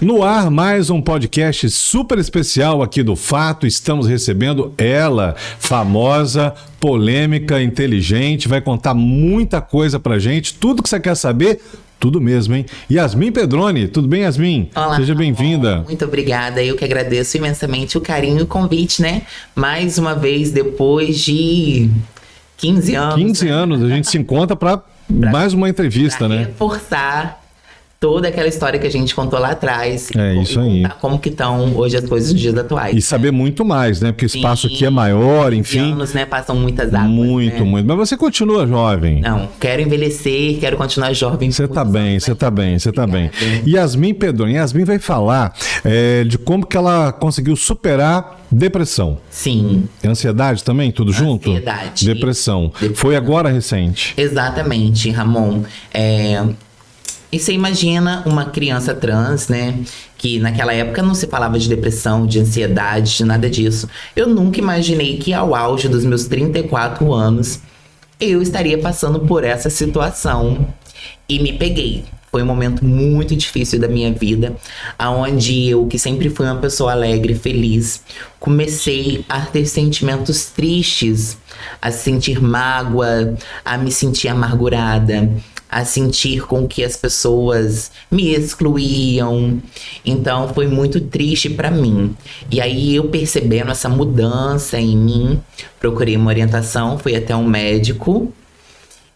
No ar, mais um podcast super especial aqui do Fato. Estamos recebendo ela, famosa, polêmica, inteligente, vai contar muita coisa pra gente, tudo que você quer saber, tudo mesmo, hein? Yasmin Pedroni, tudo bem, Yasmin? Olá, seja bem-vinda. Muito obrigada, eu que agradeço imensamente o carinho e o convite, né? Mais uma vez, depois de 15 anos. 15 anos, a gente se encontra pra mais uma entrevista, né? Reforçar toda aquela história que a gente contou lá atrás. É isso aí. Como que estão hoje as coisas nos dias atuais. E saber muito mais, né? Porque o espaço aqui é maior, enfim. Anos, né? Passam muitas águas. Muito, né? muito. Mas você continua jovem. Não, quero envelhecer, quero continuar jovem. Você tá bem, você tá bem, você tá bem. Obrigada. Yasmin Pedroni, Yasmin vai falar de como que ela conseguiu superar depressão. Sim. Ansiedade também, tudo junto? Ansiedade. Depressão. Foi agora recente. Exatamente, Ramon. E você imagina uma criança trans, né? Que naquela época não se falava de depressão, de ansiedade, de nada disso. Eu nunca imaginei que ao auge dos meus 34 anos, eu estaria passando por essa situação. E me peguei. Foi um momento muito difícil da minha vida, onde eu, que sempre fui uma pessoa alegre, feliz, comecei a ter sentimentos tristes, a sentir mágoa, a me sentir amargurada, a sentir com que as pessoas me excluíam. Então foi muito triste para mim. E aí eu percebendo essa mudança em mim, procurei uma orientação, fui até um médico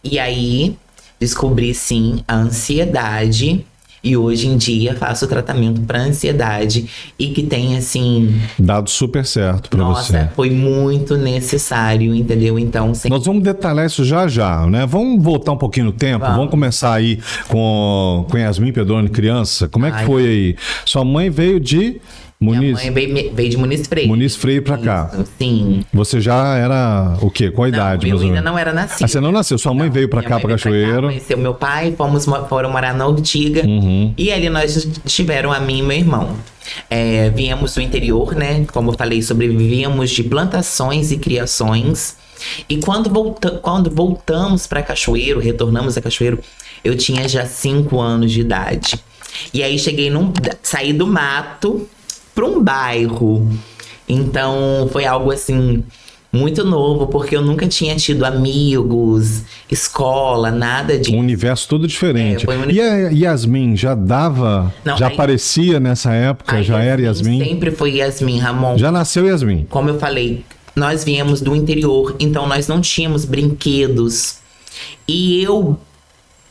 e aí descobri sim a ansiedade. E hoje em dia faço tratamento para ansiedade e que tem assim... Dado super certo para você. Nossa, foi muito necessário, entendeu? Então... Nós vamos detalhar isso já já, né? Vamos voltar um pouquinho no tempo, vamos começar aí com Yasmin Pedroni, criança. Como é que foi aí? Sua mãe veio de... Muniz? Minha mãe veio de Muniz Freire. Muniz Freire pra cá. Isso, sim. Você já era o quê? Qual a idade? Eu ainda não era nascida. Ah, você não nasceu? Sua mãe veio pra cá, pra Cachoeiro. Conheceu meu pai, foram morar na Ortiga. E ali nós tiveram a mim e meu irmão. Viemos do interior, né? Como eu falei, sobrevivíamos de plantações e criações. E quando voltamos pra Cachoeiro, retornamos a Cachoeiro, eu tinha já 5 anos de idade. E aí saí do mato para um bairro. Então foi algo assim muito novo, porque eu nunca tinha tido amigos, escola, nada disso. Um universo todo diferente. E a Yasmin já dava, não, já aparecia nessa época, já era Yasmin? Sempre foi Yasmin, Ramon. Já nasceu Yasmin? Como eu falei, nós viemos do interior, então nós não tínhamos brinquedos. E eu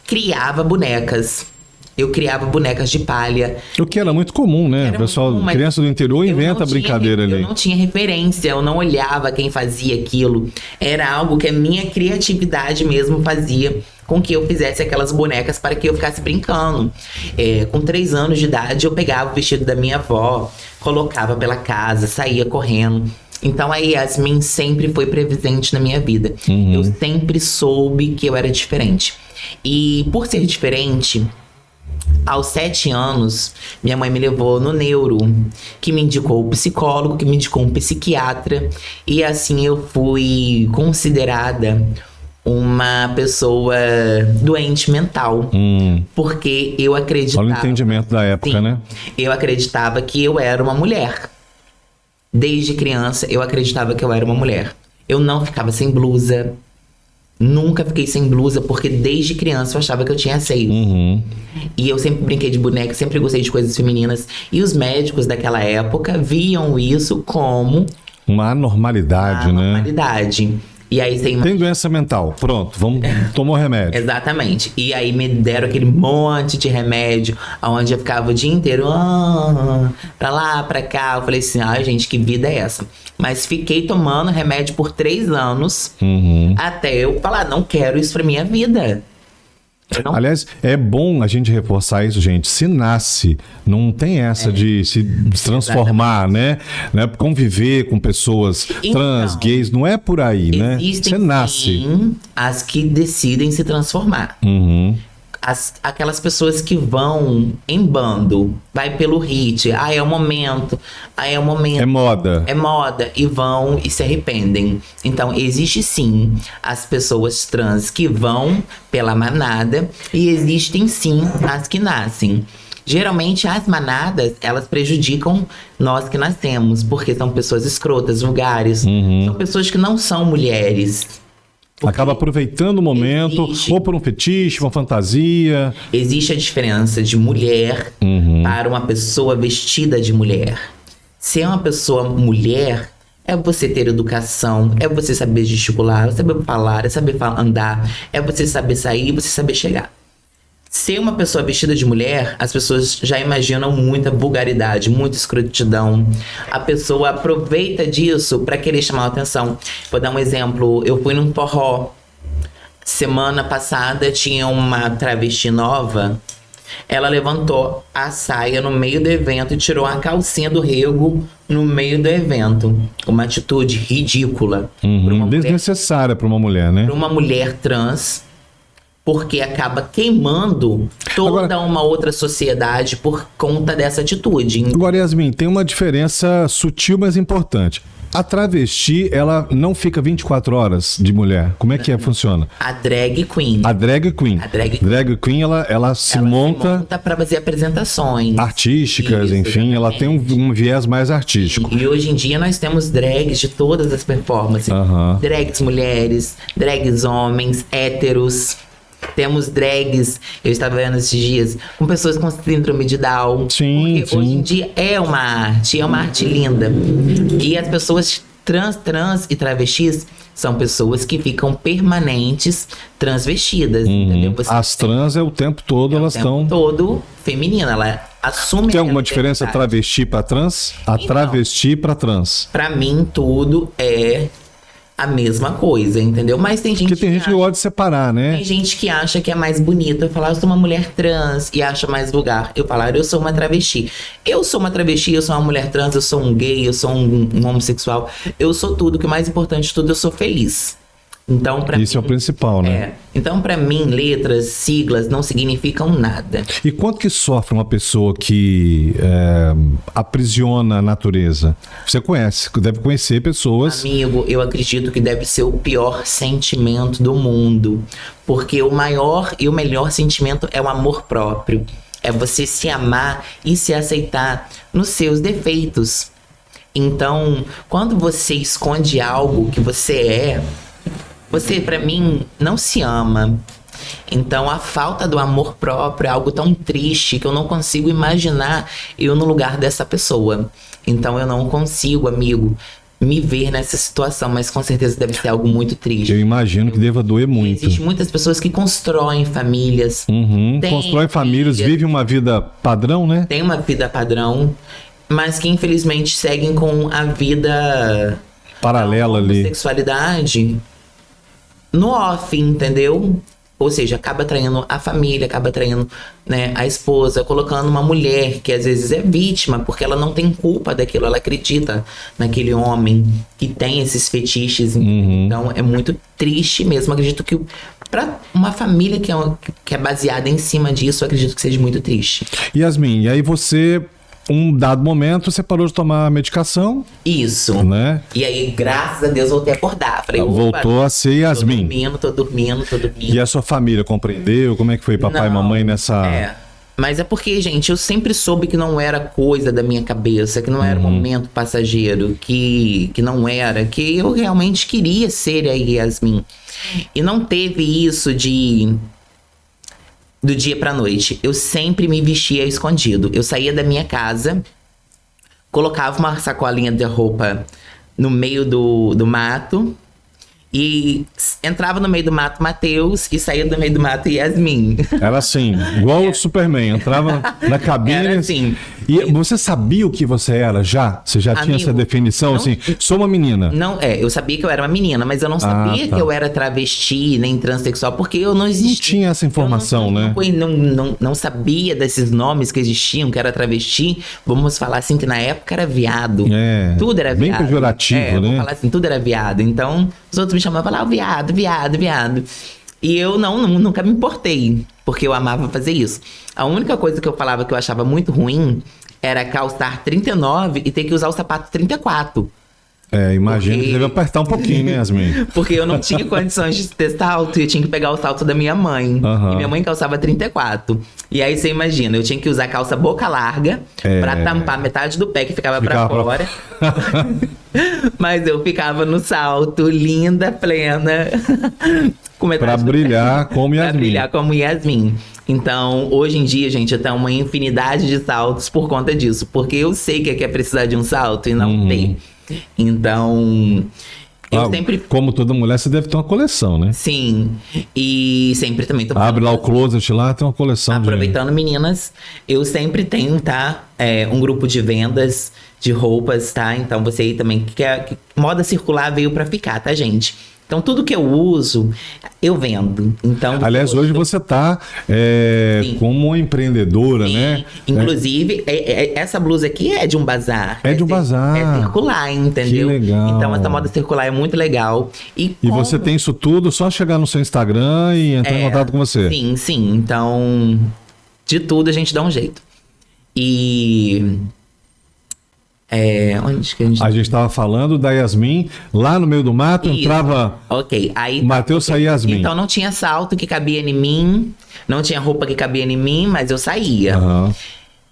criava bonecas. Eu criava bonecas de palha. O que era muito comum, né? O pessoal, criança do interior, inventa brincadeira ali. Eu não tinha referência, eu não olhava quem fazia aquilo. Era algo que a minha criatividade mesmo fazia com que eu fizesse aquelas bonecas para que eu ficasse brincando. Com 3 anos de idade, eu pegava o vestido da minha avó, colocava pela casa, saía correndo. Então a Yasmin sempre foi presente na minha vida. Eu sempre soube que eu era diferente. E por ser diferente... Aos 7 anos, minha mãe me levou no neuro, que me indicou o psicólogo, que me indicou um psiquiatra. E assim eu fui considerada uma pessoa doente mental. Porque eu acreditava... Olha o entendimento da época, né? Eu acreditava que eu era uma mulher. Desde criança, eu acreditava que eu era uma mulher. Eu não ficava sem blusa. Nunca fiquei sem blusa, porque desde criança eu achava que eu tinha seios. E eu sempre brinquei de boneca, sempre gostei de coisas femininas. E os médicos daquela época viam isso como... uma anormalidade, né? Anormalidade. E aí você tem doença mental, pronto, tomou remédio. Exatamente. E aí me deram aquele monte de remédio, onde eu ficava o dia inteiro, pra lá, pra cá. Eu falei assim, gente, que vida é essa? Mas fiquei tomando remédio por 3 anos, até eu falar, não quero isso pra minha vida. Aliás, é bom a gente reforçar isso, gente. Se nasce, não tem essa de se transformar, né? Conviver com pessoas trans, gays, não é por aí, né? Você nasce. Sim, as que decidem se transformar. Aquelas pessoas que vão em bando, vai pelo hit, é o momento, é o momento. É moda, e vão e se arrependem. Então, existe sim as pessoas trans que vão pela manada e existem sim as que nascem. Geralmente as manadas, elas prejudicam nós que nascemos, porque são pessoas escrotas, vulgares, são pessoas que não são mulheres. Acaba aproveitando o momento, ou por um fetiche, uma fantasia. Existe a diferença de mulher para uma pessoa vestida de mulher. Se é uma pessoa mulher, é você ter educação, é você saber gesticular, é saber falar, é saber andar, é você saber sair, você saber chegar. Ser uma pessoa vestida de mulher, as pessoas já imaginam muita vulgaridade, muita escrotidão. A pessoa aproveita disso para querer chamar a atenção. Vou dar um exemplo. Eu fui num forró. Semana passada tinha uma travesti nova. Ela levantou a saia no meio do evento e tirou a calcinha do rego no meio do evento. Uma atitude ridícula. Desnecessária para uma mulher, né? Para uma mulher trans. Porque acaba queimando toda uma outra sociedade por conta dessa atitude. Agora, Yasmin, tem uma diferença sutil, mas importante. A travesti, ela não fica 24 horas de mulher. Como é que funciona? A drag queen. A drag queen. Drag queen, ela se monta para fazer apresentações artísticas, Isso, enfim, exatamente. ela tem um viés mais artístico. E hoje em dia nós temos drags de todas as performances. Drags mulheres, drags homens, héteros. Temos drags, eu estava vendo esses dias, com pessoas com síndrome de Down. Sim, porque hoje em dia é uma arte linda. E as pessoas trans e travestis são pessoas que ficam permanentes transvestidas, entendeu? As trans é o tempo todo, elas estão... O tempo todo feminina, ela assume... Tem alguma diferença travesti para trans? Travesti para trans? Pra mim, tudo é a mesma coisa, entendeu? Mas tem gente que gosta de separar, né? Tem gente que acha que é mais bonita. Eu falar, eu sou uma mulher trans e acha mais vulgar. Eu falar, eu sou uma travesti. Eu sou uma travesti, eu sou uma mulher trans, eu sou um gay, eu sou um homossexual. Eu sou tudo, que o mais importante de tudo, eu sou feliz. Então, pra Isso mim, é o principal, né? Então, pra mim, letras, siglas não significam nada. E quanto que sofre uma pessoa que aprisiona a natureza? Você conhece, deve conhecer pessoas... Amigo, eu acredito que deve ser o pior sentimento do mundo. Porque o maior e o melhor sentimento é o amor próprio. É você se amar e se aceitar nos seus defeitos. Então, quando você esconde algo que você você, pra mim, não se ama. Então, a falta do amor próprio é algo tão triste que eu não consigo imaginar eu no lugar dessa pessoa. Então, eu não consigo, amigo, me ver nessa situação, mas com certeza deve ser algo muito triste. Eu imagino que deva doer muito. Existem muitas pessoas que constroem famílias. Constroem famílias, vivem uma vida padrão, né? Tem uma vida padrão, mas que infelizmente seguem com a vida paralela ali. Sexualidade no off, entendeu? Ou seja, acaba traindo a família, acaba traindo, né, a esposa, colocando uma mulher que às vezes é vítima, porque ela não tem culpa daquilo, ela acredita naquele homem que tem esses fetiches. Então é muito triste mesmo. Acredito que para uma família que é baseada em cima disso, eu acredito que seja muito triste. Yasmin, e aí você... Um dado momento, você parou de tomar medicação. Isso. Né? E aí, graças a Deus, voltei a acordar. Falei, voltou a ser Yasmin. Tô dormindo. E a sua família compreendeu? Como é que foi papai e mamãe nessa... Mas é porque, gente, eu sempre soube que não era coisa da minha cabeça, que não era momento passageiro, que não era, que eu realmente queria ser a Yasmin. E não teve isso do dia pra noite. Eu sempre me vestia escondido. Eu saía da minha casa, colocava uma sacolinha de roupa no meio do mato e entrava no meio do mato Matheus e saía do meio do mato Yasmin. Era assim, igual o Superman, entrava na cabine. Era assim. E você sabia o que você era já? Você já tinha essa definição, não, assim, sou uma menina? Não, eu sabia que eu era uma menina, mas eu não sabia que eu era travesti, nem transexual, porque eu não existia. Não tinha essa informação, né? Não sabia desses nomes que existiam, que era travesti. Vamos falar assim, que na época era viado. Tudo era viado. Bem pejorativo, né? Vamos falar assim, tudo era viado. Então, os outros me chamavam lá, viado. E eu nunca me importei, porque eu amava fazer isso. A única coisa que eu falava que eu achava muito ruim era calçar 39 e ter que usar o sapato 34. Imagino que deve apertar um pouquinho, né, Yasmin? Porque eu não tinha condições de ter salto, eu tinha que pegar o salto da minha mãe. E minha mãe calçava 34. E aí você imagina, eu tinha que usar calça boca larga pra tampar metade do pé que ficava pra fora. Mas eu ficava no salto, linda, plena. Com metade pra brilhar como Yasmin. Pra brilhar como Yasmin. Então, hoje em dia, gente, eu tenho uma infinidade de saltos por conta disso. Porque eu sei que é precisar de um salto e não tem. Então, eu sempre... Como toda mulher, você deve ter uma coleção, né? Sim, e sempre também... Abre lá o closet lá, tem uma coleção. Aproveitando, meninas, eu sempre tenho, tá? Um grupo de vendas de roupas, tá? Então, você aí também que quer... Moda circular veio pra ficar, tá, gente? Então, tudo que eu uso, eu vendo. Então, aliás, hoje você está como empreendedora, né? Inclusive, essa blusa aqui é de um bazar. É de um bazar. É circular, entendeu? Que legal. Então, essa moda circular é muito legal. E você tem isso tudo, só chegar no seu Instagram e entrar em contato com você. Sim. Então, de tudo a gente dá um jeito. E... onde que a gente estava falando da Yasmin, lá no meio do mato, entrava aí Matheus, saía Yasmin. Então não tinha salto que cabia em mim, não tinha roupa que cabia em mim, mas eu saía.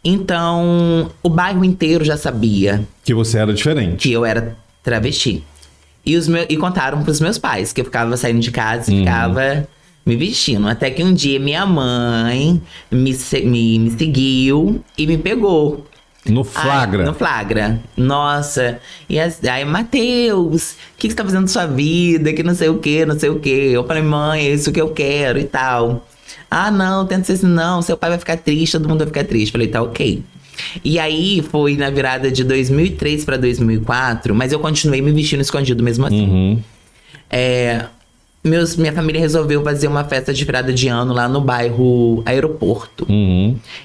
Então, o bairro inteiro já sabia que você era diferente, que eu era travesti. E contaram pros meus pais que eu ficava saindo de casa e ficava me vestindo. Até que um dia minha mãe me seguiu e me pegou. No flagra. No flagra. Nossa. E aí, Matheus, o que você tá fazendo da sua vida? Que não sei o que, não sei o que. Eu falei, mãe, é isso que eu quero e tal. Ah, não, tenta ser assim, não. Seu pai vai ficar triste, todo mundo vai ficar triste. Falei, tá ok. E aí, foi na virada de 2003 pra 2004, mas eu continuei me vestindo escondido mesmo assim. Minha família resolveu fazer uma festa de virada de ano lá no bairro Aeroporto.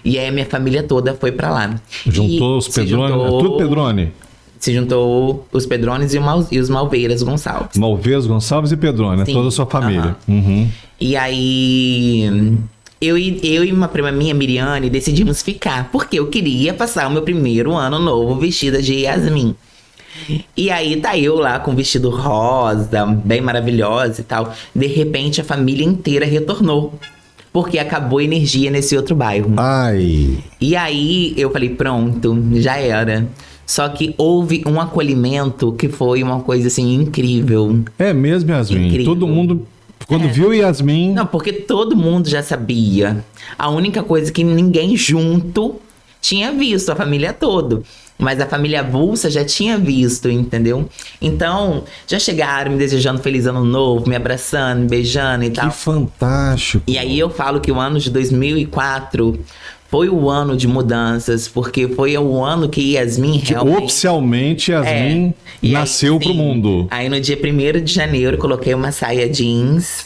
E aí a minha família toda foi pra lá. Juntou os Pedrone, tudo Pedrone? Se juntou os Pedrones e os Malveiras Gonçalves. Malveiras Gonçalves e Pedrone, toda a sua família. E aí... Eu e uma prima minha, Miriane, decidimos ficar. Porque eu queria passar o meu primeiro ano novo vestida de Yasmin. E aí tá eu lá com vestido rosa, bem maravilhosa e tal. De repente a família inteira retornou. Porque acabou a energia nesse outro bairro. E aí eu falei, pronto, já era. Só que houve um acolhimento que foi uma coisa assim incrível. É mesmo, Yasmin? Incrível. Todo mundo... Quando viu Yasmin... Não, porque todo mundo já sabia. A única coisa que ninguém junto tinha visto, a família toda. Mas a família avulsa já tinha visto, entendeu? Então, já chegaram me desejando feliz ano novo, me abraçando, me beijando e tal. Que fantástico! E aí eu falo que o ano de 2004 foi o ano de mudanças, porque foi o ano que Yasmin realmente... Oficialmente, Yasmin nasceu pro mundo. Aí no dia 1º de janeiro, coloquei uma saia jeans,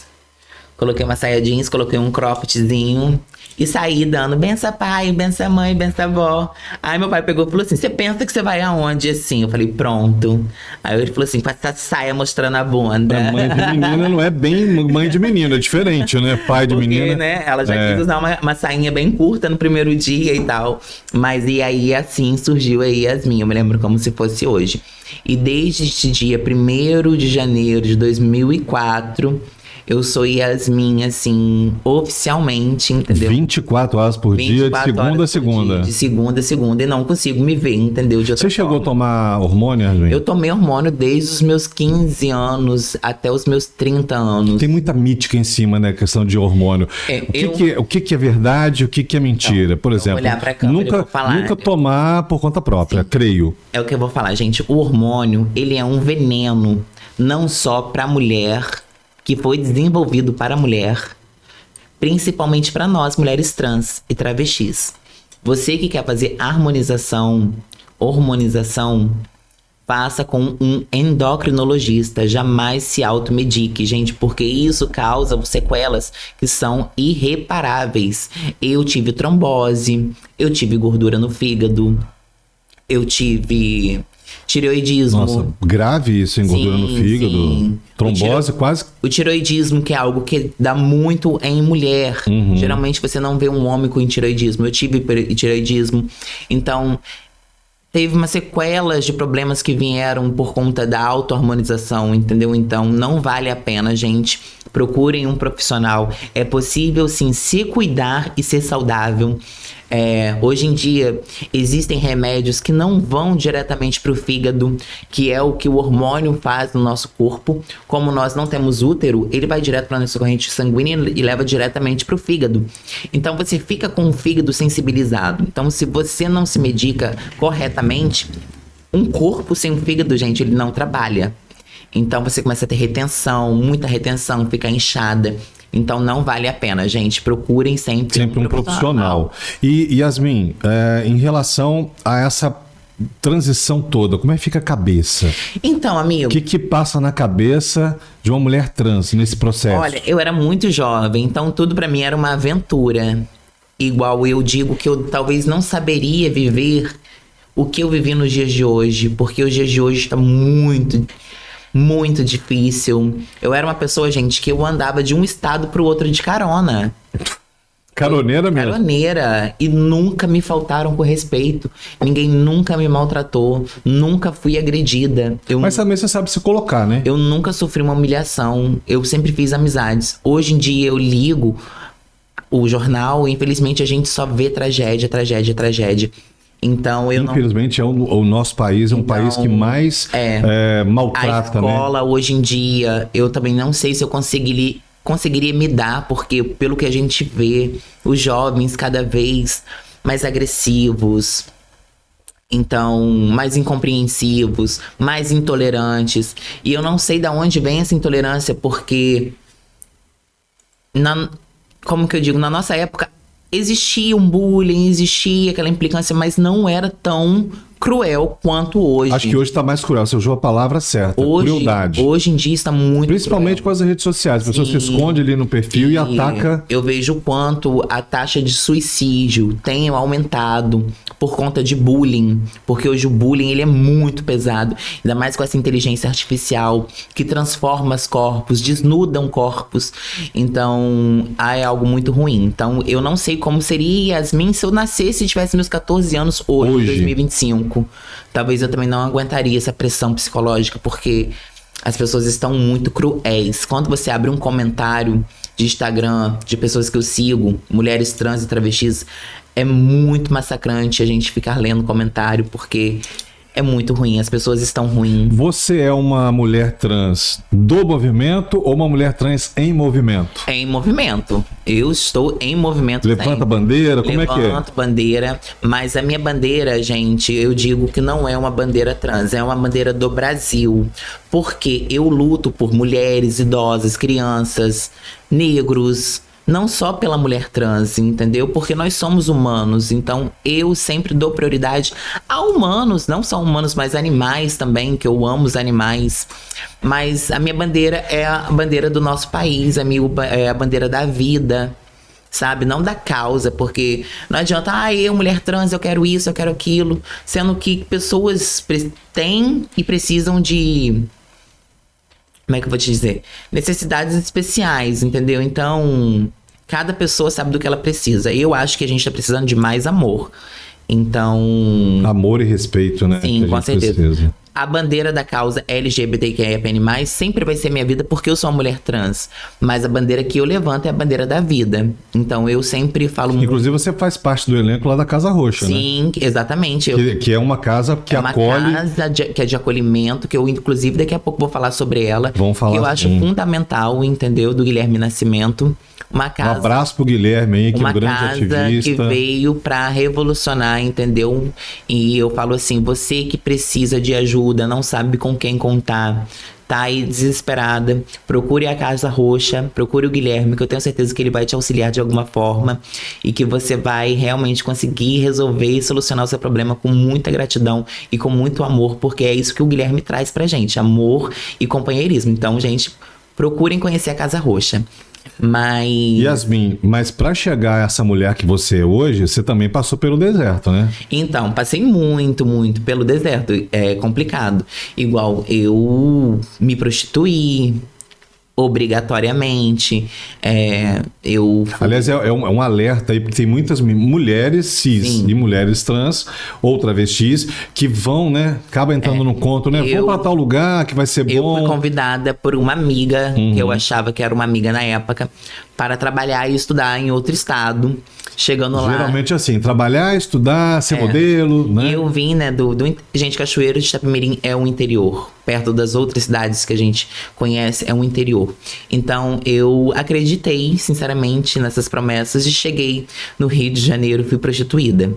coloquei um croppedzinho e saí dando benção pai, benção mãe, benção avó. Aí meu pai pegou e falou assim, você pensa que você vai aonde assim? Eu falei, pronto. Aí ele falou assim, com essa saia mostrando a bunda. A mãe de menina não é bem mãe de menino, é diferente, né? Pai de menina. Né? Ela já quis usar uma sainha bem curta no primeiro dia e tal. Mas e aí assim surgiu aí Yasmin, eu me lembro como se fosse hoje. E desde este dia 1º de janeiro de 2004... eu sou Yasmin, assim, oficialmente, entendeu? 24 horas por dia, de segunda a segunda. De segunda a segunda, e não consigo me ver, entendeu? Você chegou a tomar hormônio, Yasmin? Eu tomei hormônio desde os meus 15 anos até os meus 30 anos. Tem muita mítica em cima, né, questão de hormônio. O que é verdade, o que é mentira? Por exemplo, olhar pra câmera, eu vou falar, nunca tomar por conta própria, creio. É o que eu vou falar, gente. O hormônio, ele é um veneno, não só pra mulher... que foi desenvolvido para a mulher, principalmente para nós, mulheres trans e travestis. Você que quer fazer hormonização, faça com um endocrinologista, jamais se automedique, gente, porque isso causa sequelas que são irreparáveis. Eu tive trombose, eu tive gordura no fígado, eu tive... tireoidismo. Nossa, grave isso, hein? Gordura no fígado. Sim. Trombose, quase. O tireoidismo, que é algo que dá muito em mulher. Geralmente você não vê um homem com tireoidismo. Eu tive tireoidismo. Então, teve uma sequelas de problemas que vieram por conta da auto-harmonização, entendeu? Então, não vale a pena, gente. Procurem um profissional. É possível, sim, se cuidar e ser saudável. Hoje em dia, existem remédios que não vão diretamente para o fígado, que é o que o hormônio faz no nosso corpo. Como nós não temos útero, ele vai direto para a nossa corrente sanguínea e leva diretamente para o fígado. Então, você fica com o fígado sensibilizado. Então, se você não se medica corretamente, um corpo sem um fígado, gente, ele não trabalha. Então, você começa a ter retenção, muita retenção, fica inchada. Então, não vale a pena, gente. Procurem sempre um profissional. E Yasmin, em relação a essa transição toda, como é que fica a cabeça? Então, amigo... O que passa na cabeça de uma mulher trans nesse processo? Olha, eu era muito jovem, então tudo pra mim era uma aventura. Igual eu digo que eu talvez não saberia viver o que eu vivi nos dias de hoje, porque os dias de hoje está muito difícil. Eu era uma pessoa, gente, que eu andava de um estado pro outro de carona. Caroneira mesmo? Caroneira. E nunca me faltaram com respeito. Ninguém nunca me maltratou. Nunca fui agredida. Mas também você sabe se colocar, né? Eu nunca sofri uma humilhação. Eu sempre fiz amizades. Hoje em dia eu ligo o jornal e infelizmente a gente só vê tragédia. Então, infelizmente, o nosso país é um país que mais maltrata, né? A escola, hoje em dia, eu também não sei se eu conseguiria me dar, porque pelo que a gente vê, os jovens cada vez mais agressivos, então, mais incompreensivos, mais intolerantes. E eu não sei de onde vem essa intolerância, porque, como que eu digo, na nossa época, existia um bullying, existia aquela implicância, mas não era tão cruel quanto hoje. Acho que hoje está mais cruel, você usou a palavra certa, crueldade. Hoje em dia está muito Principalmente cruel. Com as redes sociais, as pessoas se escondem ali no perfil e ataca. Eu vejo o quanto a taxa de suicídio tem aumentado por conta de bullying, porque hoje o bullying ele é muito pesado, ainda mais com essa inteligência artificial que transforma os corpos, desnudam corpos, então é algo muito ruim. Então eu não sei como seria Yasmin se eu nascesse e tivesse meus 14 anos hoje. 2025. Talvez eu também não aguentaria essa pressão psicológica, porque as pessoas estão muito cruéis. Quando você abre um comentário de Instagram de pessoas que eu sigo, mulheres trans e travestis, é muito massacrante a gente ficar lendo comentário, porque é muito ruim, as pessoas estão ruins. Você é uma mulher trans do movimento ou uma mulher trans em movimento? Em movimento. Eu estou em movimento. Levanta a bandeira? Como é que é? Levanto bandeira, mas a minha bandeira, gente, eu digo que não é uma bandeira trans, é uma bandeira do Brasil. Porque eu luto por mulheres, idosas, crianças, negros, não só pela mulher trans, entendeu? Porque nós somos humanos, então eu sempre dou prioridade a humanos, não só humanos, mas animais também, que eu amo os animais. Mas a minha bandeira é a bandeira do nosso país, é a bandeira da vida, sabe? Não da causa, porque não adianta, eu, mulher trans, eu quero isso, eu quero aquilo, sendo que pessoas têm e precisam de... Como é que eu vou te dizer? Necessidades especiais, entendeu? Então, cada pessoa sabe do que ela precisa. Eu acho que a gente tá precisando de mais amor. Então... Amor e respeito, né? Sim, com certeza. Precisa. A bandeira da causa LGBTQIAPN+, sempre vai ser minha vida porque eu sou uma mulher trans. Mas a bandeira que eu levanto é a bandeira da vida. Então eu sempre falo... Inclusive você faz parte do elenco lá da Casa Roxa, né? Sim, exatamente. Que é uma casa que acolhe... É uma casa que é de acolhimento, que eu inclusive daqui a pouco vou falar sobre ela. Vamos falar. Que eu acho fundamental, entendeu? Do Guilherme Nascimento. Uma casa, um abraço pro Guilherme aí, que é um grande ativista. Uma casa que veio pra revolucionar, entendeu? E eu falo assim, você que precisa de ajuda, não sabe com quem contar, tá aí desesperada, procure a Casa Roxa, procure o Guilherme, que eu tenho certeza que ele vai te auxiliar de alguma forma e que você vai realmente conseguir resolver e solucionar o seu problema com muita gratidão e com muito amor, porque é isso que o Guilherme traz pra gente, amor e companheirismo. Então, gente, procurem conhecer a Casa Roxa. Yasmin, mas para chegar a essa mulher que você é hoje, você também passou pelo deserto, né? Então, passei muito pelo deserto. É complicado. Igual, eu me prostituí, obrigatoriamente. Aliás, é um alerta aí, porque tem muitas mulheres cis Sim. e mulheres trans ou travestis que vão, né? Acaba entrando no conto, né? Vão pra tal lugar que vai ser Eu bom. fui convidada por uma amiga, que eu achava que era uma amiga na época, para trabalhar e estudar em outro estado. Chegando lá. Geralmente assim, trabalhar, estudar, ser modelo, né? E eu vim, né, Gente, Cachoeiro de Itapemirim é um interior. Perto das outras cidades que a gente conhece, é um interior. Então, eu acreditei, sinceramente, nessas promessas e cheguei no Rio de Janeiro, fui prostituída.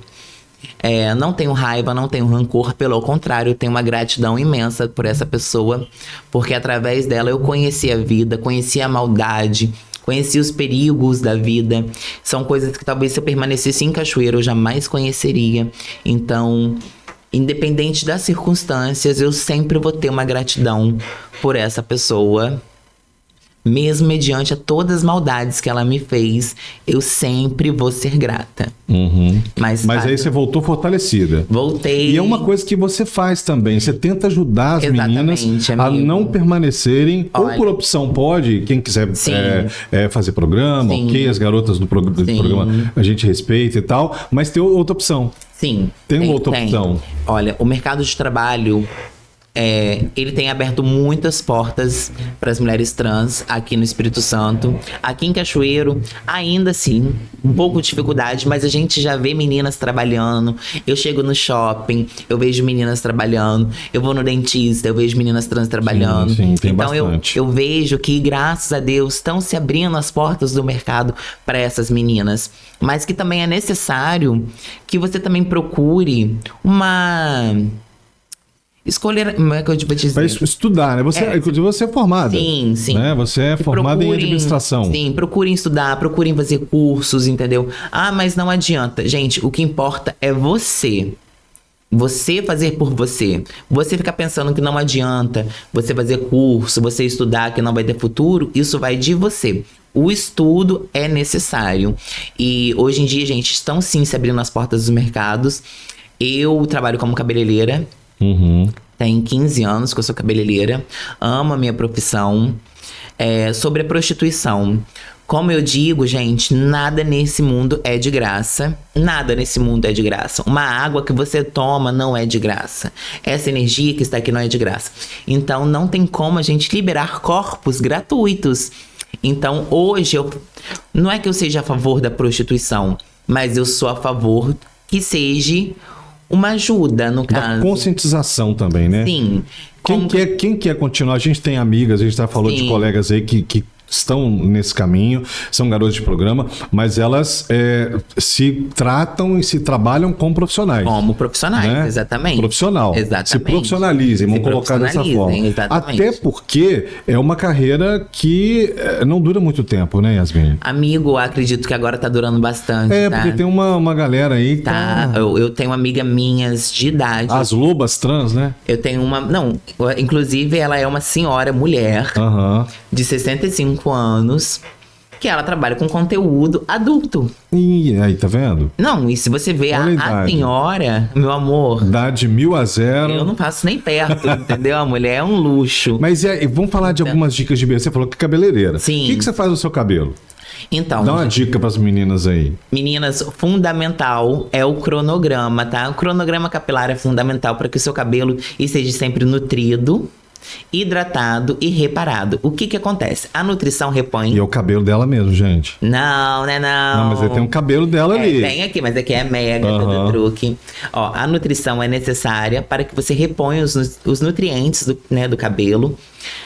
Não tenho raiva, não tenho rancor, pelo contrário, eu tenho uma gratidão imensa por essa pessoa, porque através dela eu conheci a vida, conheci a maldade, conheci os perigos da vida. São coisas que talvez se eu permanecesse em Cachoeiro eu jamais conheceria. Então, independente das circunstâncias, eu sempre vou ter uma gratidão por essa pessoa. Mesmo mediante a todas as maldades que ela me fez, eu sempre vou ser grata. Mas aí você voltou fortalecida. Voltei. E é uma coisa que você faz também. Você tenta ajudar as meninas a amigo. não permanecerem. Ou Olha, por opção pode, quem quiser fazer programa, Sim. ok, as garotas do programa a gente respeita e tal, mas tem outra opção. Sim. Tem uma outra opção. Olha, o mercado de trabalho, ele tem aberto muitas portas para as mulheres trans aqui no Espírito Santo. Aqui em Cachoeiro, ainda assim, um pouco de dificuldade, mas a gente já vê meninas trabalhando. Eu chego no shopping, eu vejo meninas trabalhando. Eu vou no dentista, eu vejo meninas trans trabalhando. Sim, tem então bastante. eu vejo que, graças a Deus, estão se abrindo as portas do mercado para essas meninas. Mas que também é necessário que você também procure uma... escolher, como é que eu vou te dizer? Para estudar, né? Você é formada. Sim, sim. Né? Você é formada em administração. Sim, procurem estudar, procurem fazer cursos, entendeu? Ah, mas não adianta. Gente, o que importa é você. Você fazer por você. Você ficar pensando que não adianta você fazer curso, você estudar que não vai ter futuro, isso vai de você. O estudo é necessário. E hoje em dia, gente, estão sim se abrindo as portas dos mercados. Eu trabalho como cabeleireira. Tem 15 anos que eu sou cabeleireira. Amo a minha profissão. Sobre a prostituição. Como eu digo, gente, nada nesse mundo é de graça. Nada nesse mundo é de graça. Uma água que você toma não é de graça. Essa energia que está aqui não é de graça. Então, não tem como a gente liberar corpos gratuitos. Então, hoje, não é que eu seja a favor da prostituição, mas eu sou a favor que seja uma ajuda, no caso. Da conscientização também, né? Sim. Quem quer continuar? A gente tem amigas, a gente já falou de colegas aí que estão nesse caminho, são garotas de programa, mas elas se tratam e se trabalham como profissionais. Como profissionais, né? Exatamente. Profissional. Exatamente. Se profissionalizem, vamos colocar dessa forma. Exatamente. Até porque é uma carreira que não dura muito tempo, né, Yasmin? Amigo, acredito que agora tá durando bastante, tá? Porque tem uma galera aí que tá. Eu tenho amigas minhas de idade. As lobas trans, né? Eu tenho uma... Não, inclusive ela é uma senhora, mulher, de 65 anos, que ela trabalha com conteúdo adulto. E aí, tá vendo? Não, e se você vê a senhora, meu amor... Dá de 1000 a 0. Eu não passo nem perto, entendeu? A mulher é um luxo. Mas vamos falar de algumas dicas de beleza. Você falou que é cabeleireira. Sim. O que você faz no seu cabelo? Então, dá uma dica para as meninas aí. Meninas, fundamental é o cronograma, tá? O cronograma capilar é fundamental para que o seu cabelo esteja sempre nutrido, hidratado e reparado. O que acontece? A nutrição repõe... E é o cabelo dela mesmo, gente. Não, né, não. Não, mas aí tem um cabelo dela ali. Tem aqui, mas aqui é mega, todo truque. Ó, a nutrição é necessária para que você reponha os nutrientes do cabelo.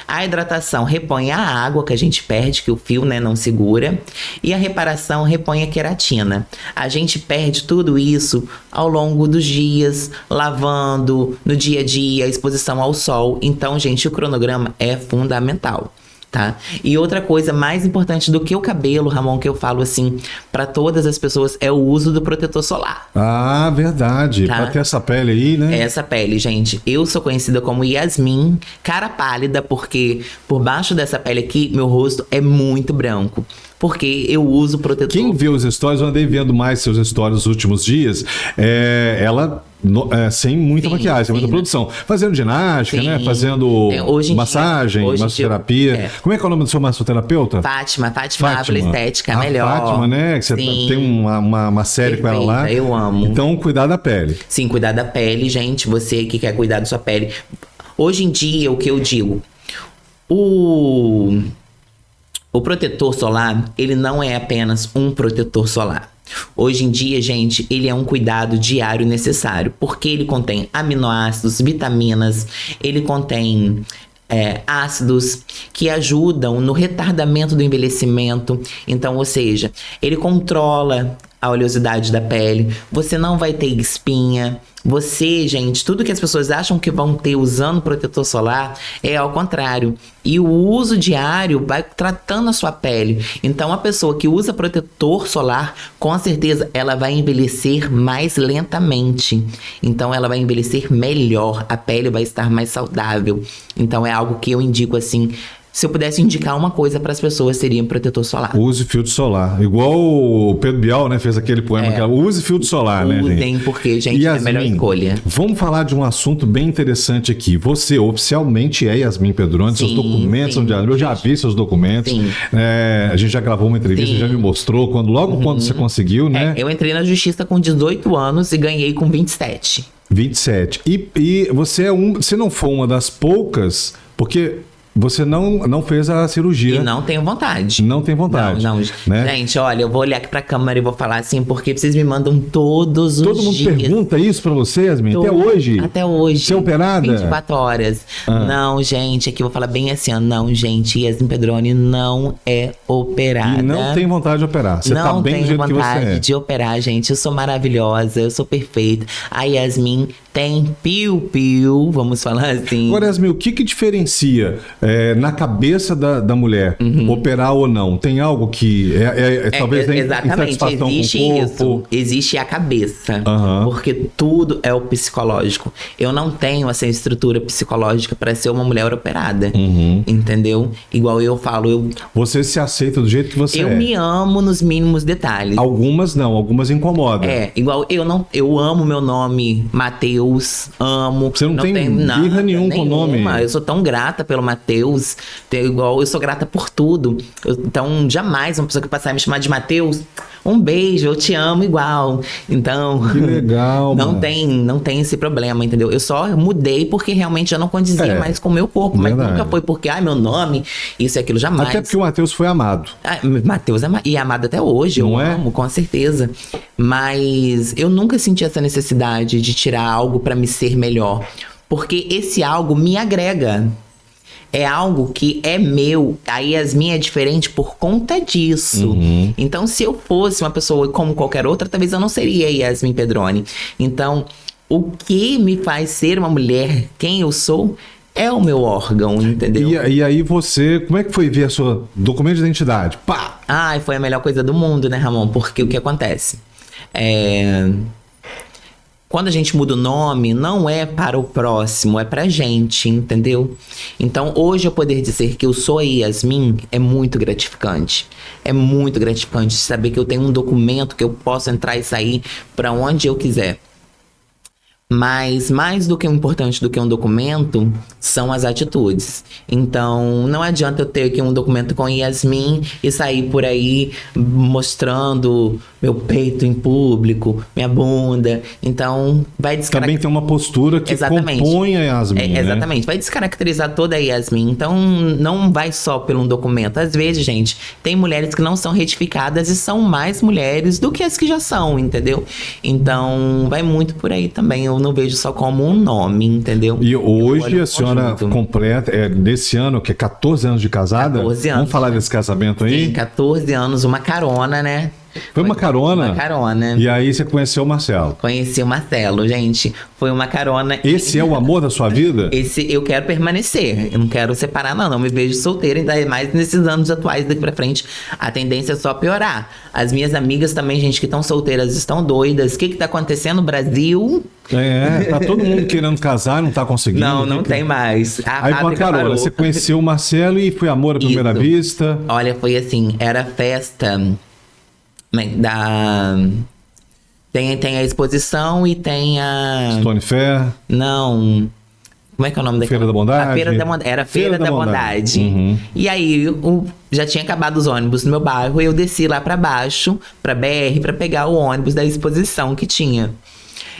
A hidratação repõe a água que a gente perde, que o fio, né, não segura. E a reparação repõe a queratina. A gente perde tudo isso ao longo dos dias, lavando, no dia a dia, exposição ao sol. Então, gente, o cronograma é fundamental. Tá? E outra coisa mais importante do que o cabelo, Ramon, que eu falo assim para todas as pessoas, é o uso do protetor solar. Ah, verdade. Tá? Pra ter essa pele aí, né? Essa pele, gente. Eu sou conhecida como Yasmin, cara pálida, porque por baixo dessa pele aqui, meu rosto é muito branco. Porque eu uso protetor. Quem vê os stories, eu andei vendo mais seus stories nos últimos dias, ela sem muita Sim, maquiagem, sem muita sim. produção. Fazendo ginástica, Sim. né? Fazendo Hoje em dia- massagem, hoje em dia- massoterapia. Como é que é o nome do seu massoterapeuta? Fátima Ávila Estética, A melhor. Fátima, né? Que você Sim. tem uma série com ela lá. Perfeita, eu amo. Então, cuidar da pele. Sim, cuidar da pele, gente. Você que quer cuidar da sua pele. Hoje em dia, o que eu digo? O protetor solar, ele não é apenas um protetor solar. Hoje em dia, gente, ele é um cuidado diário necessário, porque ele contém aminoácidos, vitaminas, ele contém ácidos que ajudam no retardamento do envelhecimento. Então, ou seja, ele controla a oleosidade da pele, você não vai ter espinha. Você, gente, tudo que as pessoas acham que vão ter usando protetor solar é ao contrário. E o uso diário vai tratando a sua pele. Então, a pessoa que usa protetor solar, com certeza, ela vai envelhecer mais lentamente. Então, ela vai envelhecer melhor. A pele vai estar mais saudável. Então, é algo que eu indico assim. Se eu pudesse indicar uma coisa para as pessoas, seria protetor solar. Use filtro solar. Igual o Pedro Bial, né? Fez aquele poema que era use filtro solar, né, gente? Usem, porque, gente, é a melhor escolha. Vamos falar de um assunto bem interessante aqui. Você oficialmente é Yasmin Pedroni, seus documentos são de Yasmin. Eu já vi seus documentos. A gente já gravou uma entrevista, já me mostrou logo quando você conseguiu, né? Eu entrei na justiça com 18 anos e ganhei com 27. 27. E você se não for uma das poucas, porque você não fez a cirurgia. E não tenho vontade. Não tem vontade. Não. Né? Gente, olha, eu vou olhar aqui pra câmera e vou falar assim, porque vocês me mandam todos os dias. Todo mundo pergunta isso pra você, Yasmin? Até hoje? Até hoje. Você é operada? 24 horas. Não, gente, aqui eu vou falar bem assim, ó. Não, gente, Yasmin Pedroni não é operada. E não tem vontade de operar. Você tá bem do jeito que você é. Não tenho vontade de operar, gente. Eu sou maravilhosa, eu sou perfeita. A Yasmin tem piu-piu, vamos falar assim. Agora, Yasmin, o que diferencia na cabeça da mulher, operar ou não? Tem algo que talvez tenha insatisfação existe com o corpo? isso. Existe a cabeça. Porque tudo é o psicológico. Eu não tenho essa estrutura psicológica para ser uma mulher operada. Entendeu? Igual eu falo, Você se aceita do jeito que você é. eu me amo nos mínimos detalhes. Algumas não, algumas incomodam. Igual eu amo meu nome, Matheus, amo. Você não tem birra nenhum com o nome. Eu sou tão grata pelo Matheus, igual eu sou grata por tudo. Então, jamais uma pessoa que passar a me chamar de Matheus, um beijo, eu te amo igual. Então, que legal, não mano. tem esse problema, entendeu? Eu só mudei porque realmente já não condizia mais com o meu corpo, mas nunca foi porque, meu nome, isso e aquilo, jamais. Até porque o Matheus foi amado. Matheus e é amado até hoje, eu amo, com certeza. Mas eu nunca senti essa necessidade de tirar algo pra me ser melhor. Porque esse algo me agrega. É algo que é meu. A Yasmin é diferente por conta disso. Então, se eu fosse uma pessoa como qualquer outra, talvez eu não seria Yasmin Pedroni. Então, o que me faz ser uma mulher, quem eu sou, é o meu órgão, entendeu? E aí você, como é que foi ver a sua documento de identidade? Pá! Ai, foi a melhor coisa do mundo, né, Ramon? Porque o que acontece? Quando a gente muda o nome, não é para o próximo, é pra gente, entendeu? Então, hoje eu poder dizer que eu sou a Yasmin é muito gratificante. É muito gratificante saber que eu tenho um documento que eu posso entrar e sair pra onde eu quiser. Mas mais do que importante do que um documento são as atitudes. Então, não adianta eu ter aqui um documento com Yasmin e sair por aí mostrando meu peito em público, minha bunda. Então, vai descaracterizar. Também tem uma postura que compõe a Yasmin, né? Exatamente. Vai descaracterizar toda a Yasmin. Então, não vai só por um documento. Às vezes, gente, tem mulheres que não são retificadas e são mais mulheres do que as que já são, entendeu? Então, vai muito por aí também. Eu não vejo só como um nome, entendeu? E hoje a senhora completa, desse ano, que é 14 anos de casada? 14 anos. Vamos falar desse casamento aí? Sim, 14 anos, uma carona, né? Foi uma carona? Uma carona. E aí você conheceu o Marcelo? Conheci o Marcelo, gente. Foi uma carona. Esse é o amor da sua vida? Esse eu quero permanecer. Eu não quero separar, não. Não me vejo solteira, ainda mais nesses anos atuais daqui pra frente. A tendência é só piorar. As minhas amigas também, gente, que estão solteiras, estão doidas. O que tá acontecendo no Brasil? Tá todo mundo querendo casar, não tá conseguindo. Não tem mais. Aí com a carona, você conheceu o Marcelo e foi amor à primeira vista? Olha, foi assim, era festa Tem a exposição e tem a... Stone Fair. Não... Como é que é o nome daquela? Feira da Bondade? A Feira da Bondade. Era a Feira da Bondade. Uhum. E aí, já tinha acabado os ônibus no meu bairro. E eu desci lá pra baixo, pra BR, pra pegar o ônibus da exposição que tinha.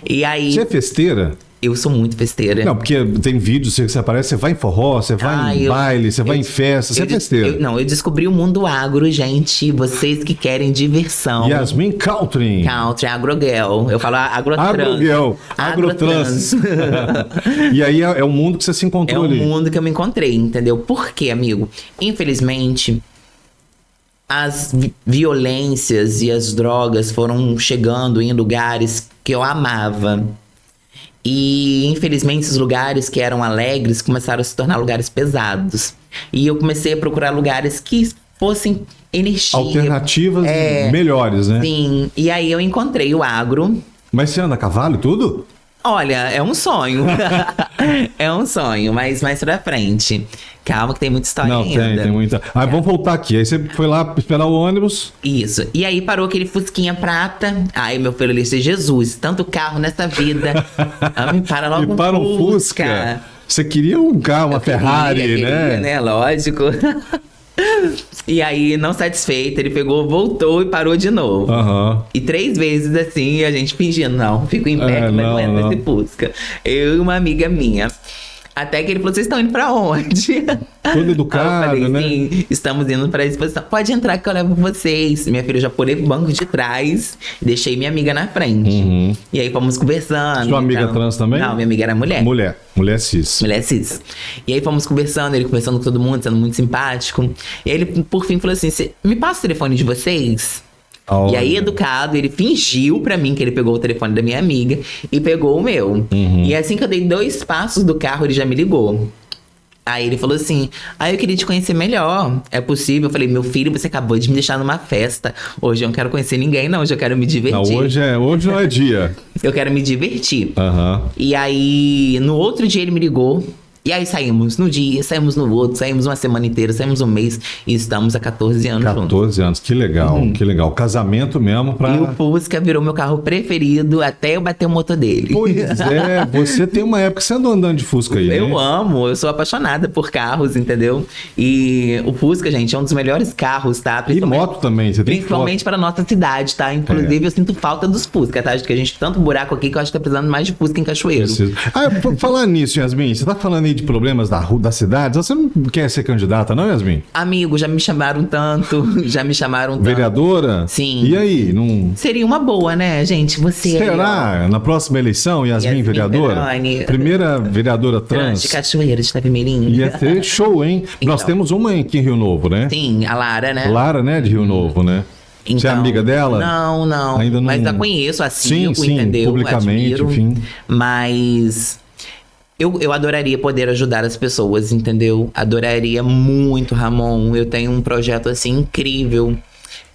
E aí... Você é festeira? Eu sou muito festeira. Não, porque tem vídeos que você aparece, você vai em forró, você vai em baile, você vai em festa, você é festeira. Eu descobri o mundo agro, gente. Vocês que querem diversão. Yasmin Country. Country, agrogirl. Eu falo agrotrans. Agrogirl. Agrotrans. E aí é o mundo que você se encontrou ali. É o mundo que eu me encontrei, entendeu? Por quê, amigo? Infelizmente, as violências e as drogas foram chegando em lugares que eu amava. E, infelizmente, esses lugares que eram alegres começaram a se tornar lugares pesados. E eu comecei a procurar lugares que fossem energia. Alternativas melhores, né? Sim. E aí eu encontrei o agro. Mas você anda a cavalo e tudo? Olha, é um sonho. É um sonho, mas mais pra frente. Calma que tem muita história ainda. Não, tem muita. Aí vamos voltar aqui. Aí você foi lá esperar o ônibus. Isso. E aí parou aquele fusquinha prata. Ai, meu filho, ele disse, Jesus, tanto carro nessa vida. Me para logo E para um Fusca. Você queria um carro, uma Ferrari, queria, né? Lógico. E aí, não satisfeito, ele pegou, voltou e parou de novo. Aham. E 3 vezes assim, a gente fingindo, não, fico em pé, que não aguento esse Fusca. Eu e uma amiga minha. Até que ele falou, vocês estão indo pra onde? Todo educado, eu falei, né? Sim, estamos indo pra exposição. Pode entrar que eu levo vocês. Minha filha, eu já pulei pro banco de trás e deixei minha amiga na frente. Uhum. E aí fomos conversando. Sua amiga trans também? Não, minha amiga era mulher. Mulher cis. Mulher cis. E aí fomos conversando, ele conversando com todo mundo, sendo muito simpático. E aí ele, por fim, falou assim, me passa o telefone de vocês? E aí, educado, ele fingiu pra mim que ele pegou o telefone da minha amiga e pegou o meu. Uhum. E assim que eu dei 2 passos do carro, ele já me ligou. Aí ele falou assim, eu queria te conhecer melhor, é possível? Eu falei, meu filho, você acabou de me deixar numa festa. Hoje eu não quero conhecer ninguém, não, hoje eu quero me divertir. Não, hoje não é dia. Eu quero me divertir. Uhum. E aí, no outro dia ele me ligou. E aí saímos no dia, saímos no outro, saímos uma semana inteira, saímos um mês e estamos há 14 anos juntos. 14 anos, que legal, que legal. Casamento mesmo pra... E o Fusca virou meu carro preferido até eu bater o motor dele. Pois é, você tem uma época que você andou andando de Fusca aí, né? Eu amo, eu sou apaixonada por carros, entendeu? E o Fusca, gente, é um dos melhores carros, tá? E moto também, você tem principalmente para nossa cidade, tá? Inclusive, eu sinto falta dos Fusca, tá? Acho que a gente tem tanto buraco aqui que eu acho que tá precisando mais de Fusca em Cachoeiro. Preciso. Por falar nisso, Yasmin, você tá falando aí de problemas da cidade, você não quer ser candidata, não, Yasmin? Amigo, já me chamaram tanto, Vereadora? Sim. E aí? Não... Seria uma boa, né, gente? Você Será? Aí, na próxima eleição, Yasmin vereadora? Verone. Primeira vereadora trans. De Cachoeira, de Itapemirim. Ia ser show, hein? Então. Nós temos uma aqui em Rio Novo, né? Sim, a Lara, né? Lara, né? De Rio Novo, né? Então, você é amiga dela? Não. Ainda não... Mas a conheço, a sigo, sim, entendeu? Publicamente, Admiro, enfim. Mas... Eu adoraria poder ajudar as pessoas, entendeu? Adoraria muito, Ramon. Eu tenho um projeto, assim, incrível,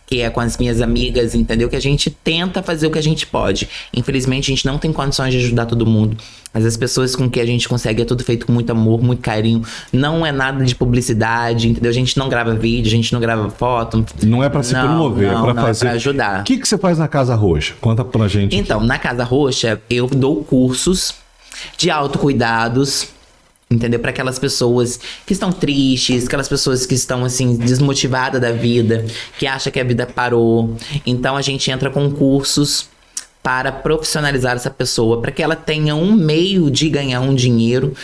que é com as minhas amigas, entendeu? Que a gente tenta fazer o que a gente pode. Infelizmente, a gente não tem condições de ajudar todo mundo. Mas as pessoas com que a gente consegue é tudo feito com muito amor, muito carinho. Não é nada de publicidade, entendeu? A gente não grava vídeo, a gente não grava foto. Não é pra se promover, é pra fazer. É pra ajudar. O que você faz na Casa Roxa? Conta pra gente. Então, na Casa Roxa, eu dou cursos de autocuidados, entendeu? Para aquelas pessoas que estão tristes, aquelas pessoas que estão, assim, desmotivadas da vida, que acham que a vida parou. Então, a gente entra com cursos para profissionalizar essa pessoa, para que ela tenha um meio de ganhar um dinheiro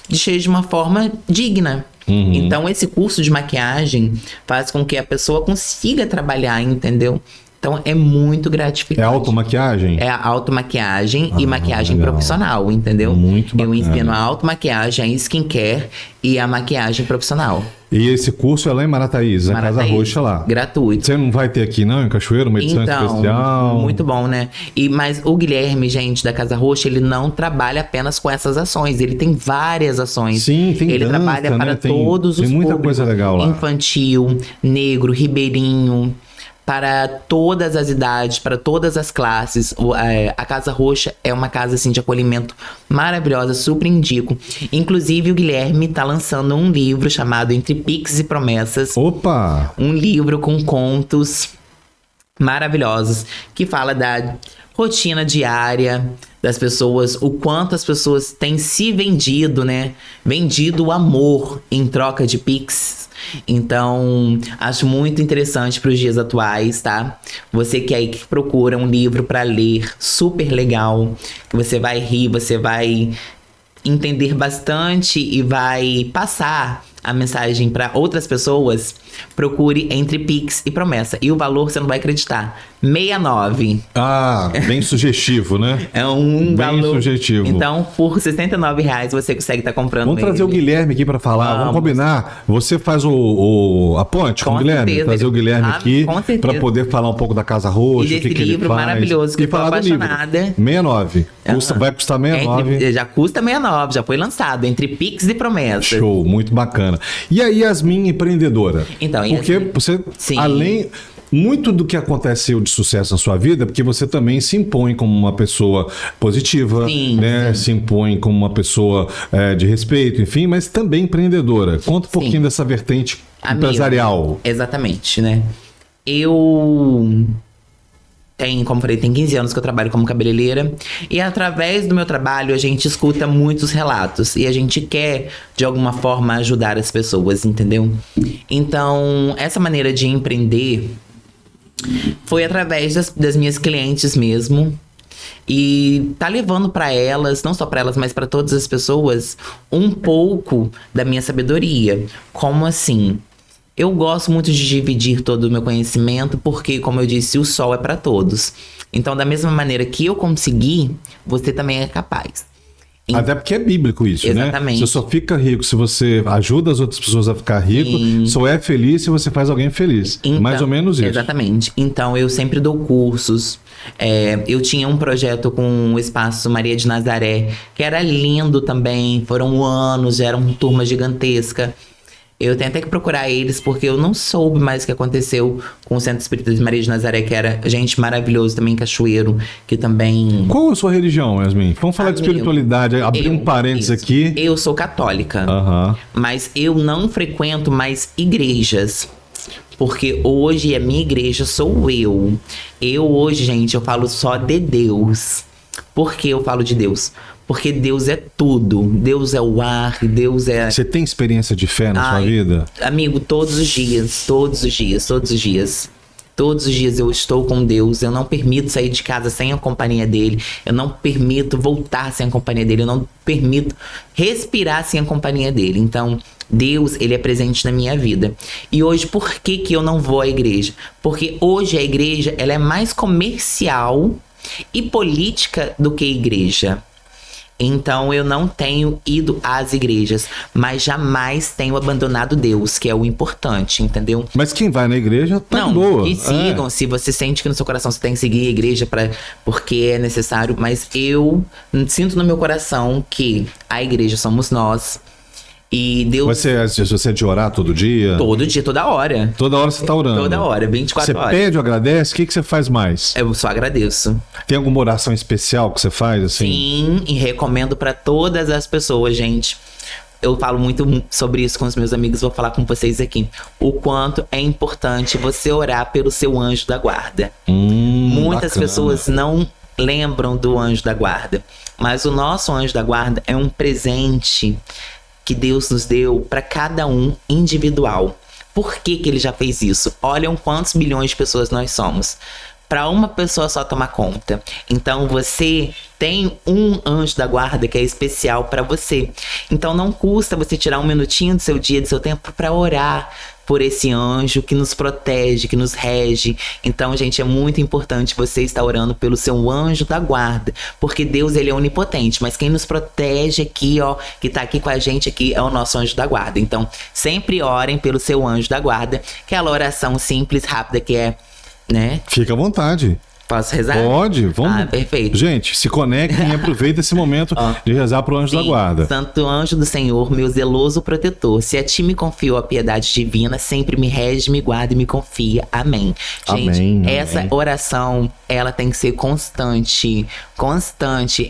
que seja de uma forma digna. Então, esse curso de maquiagem faz com que a pessoa consiga trabalhar, entendeu? Então, é muito gratificante. É automaquiagem? É automaquiagem e maquiagem profissional, entendeu? Muito bacana. Eu ensino a automaquiagem, a skincare e a maquiagem profissional. E esse curso é lá em Marataízes, na Casa Roxa lá. Gratuito. Você não vai ter aqui, não, em Cachoeiro, uma edição especial? Muito bom, né? Mas o Guilherme, gente, da Casa Roxa, ele não trabalha apenas com essas ações. Ele tem várias ações. Sim, tem Ele dança, trabalha né? para todos os Tem muita públicos. coisa legal lá. Infantil, negro, ribeirinho, para todas as idades, para todas as classes. A Casa Roxa é uma casa, assim, de acolhimento maravilhosa, super indico. Inclusive, o Guilherme tá lançando um livro chamado Entre Piques e Promessas. Opa! Um livro com contos maravilhosos, que fala da rotina diária das pessoas, o quanto as pessoas têm se vendido, né? Vendido o amor em troca de Pix. Então, acho muito interessante para os dias atuais, tá? Você que aí que procura um livro para ler, super legal, que você vai rir, você vai entender bastante e vai passar a mensagem para outras pessoas, procure Entre Pix e Promessa. E o valor você não vai acreditar. 69. Ah, bem sugestivo, né? É um bem valor. Sugestivo. Então, por R$69 você consegue estar comprando. Vamos trazer o Guilherme aqui para falar. Vamos combinar. Você faz a ponte com o Guilherme? certeza. Trazer o Guilherme aqui Com certeza. para poder falar um pouco da Casa Roxa, E o que, desse que ele livro faz. maravilhoso, que e eu tô falar do livro. apaixonada. 69. Vai custar 69. Já custa 69, já foi lançado. Entre Pix e Promessa. Show, muito bacana. E a Yasmin empreendedora? Então, porque Yasmin, você, sim. além... Muito do que aconteceu de sucesso na sua vida é porque você também se impõe como uma pessoa positiva, Sim, né? sim. Se impõe como uma pessoa de respeito, enfim, mas também empreendedora. Conta um pouquinho dessa vertente empresarial. Exatamente, né? Eu como falei, tem 15 anos que eu trabalho como cabeleireira. E através do meu trabalho, a gente escuta muitos relatos. E a gente quer, de alguma forma, ajudar as pessoas, entendeu? Então, essa maneira de empreender foi através das minhas clientes mesmo. E tá levando para elas, não só para elas, mas para todas as pessoas, um pouco da minha sabedoria. Como assim? Eu gosto muito de dividir todo o meu conhecimento, porque, como eu disse, o sol é para todos. Então, da mesma maneira que eu consegui, você também é capaz. Até porque é bíblico isso, Exatamente. né? Você só fica rico se você ajuda as outras pessoas a ficar rico, só é feliz se você faz alguém feliz. Então, mais ou menos isso. Exatamente. Então, eu sempre dou cursos. Eu tinha um projeto com o Espaço Maria de Nazaré, que era lindo também. Foram anos, já era uma turma gigantesca. Eu tenho até que procurar eles, porque eu não soube mais o que aconteceu com o Centro Espírita de Maria de Nazaré, que era gente maravilhoso também, Cachoeiro, que também... Qual a sua religião, Yasmin? Vamos falar de espiritualidade, abrir um parênteses aqui. Eu sou católica, mas eu não frequento mais igrejas. Porque hoje a minha igreja sou eu. Eu hoje, gente, eu falo só de Deus. Por que eu falo de Deus? Porque Deus é tudo. Deus é o ar, Deus é... Você tem experiência de fé na sua vida? Amigo, todos os dias. Todos os dias eu estou com Deus. Eu não permito sair de casa sem a companhia dele. Eu não permito voltar sem a companhia dele. Eu não permito respirar sem a companhia dele. Então, Deus, ele é presente na minha vida. E hoje, por que eu não vou à igreja? Porque hoje a igreja, ela é mais comercial e política do que igreja. Então, eu não tenho ido às igrejas, mas jamais tenho abandonado Deus, que é o importante, entendeu? Mas quem vai na igreja tá não, boa. E sigam, se você sente que no seu coração você tem que seguir a igreja porque é necessário, mas eu sinto no meu coração que a igreja somos nós. E Deus... Mas você é de orar todo dia? Todo dia, toda hora. Toda hora você tá orando? Toda hora, 24 horas. Você pede ou agradece? O que você faz mais? Eu só agradeço. Tem alguma oração especial que você faz, assim? Sim, e recomendo para todas as pessoas, gente. Eu falo muito sobre isso com os meus amigos, vou falar com vocês aqui. O quanto é importante você orar pelo seu anjo da guarda. Muitas bacana. Pessoas não lembram do anjo da guarda, mas o nosso anjo da guarda é um presente que Deus nos deu para cada um individual. Por que ele já fez isso? Olham quantos bilhões de pessoas nós somos. Para uma pessoa só tomar conta. Então você tem um anjo da guarda que é especial para você. Então não custa você tirar um minutinho do seu dia, do seu tempo para orar por esse anjo que nos protege, que nos rege. Então, gente, é muito importante você estar orando pelo seu anjo da guarda, porque Deus, ele é onipotente, mas quem nos protege aqui, ó, que tá aqui com a gente aqui, é o nosso anjo da guarda. Então, sempre orem pelo seu anjo da guarda, que é aquela oração simples, rápida, que é, né? Fica à vontade. Posso rezar? Pode, vamos. Ah, perfeito. Gente, se conectem e aproveitem esse momento de rezar pro anjo da guarda. Santo anjo do Senhor, meu zeloso protetor, se a ti me confio a piedade divina, sempre me rege, me guarda e me confia. Amém. Gente, Amém, essa amém. oração, ela tem que ser constante.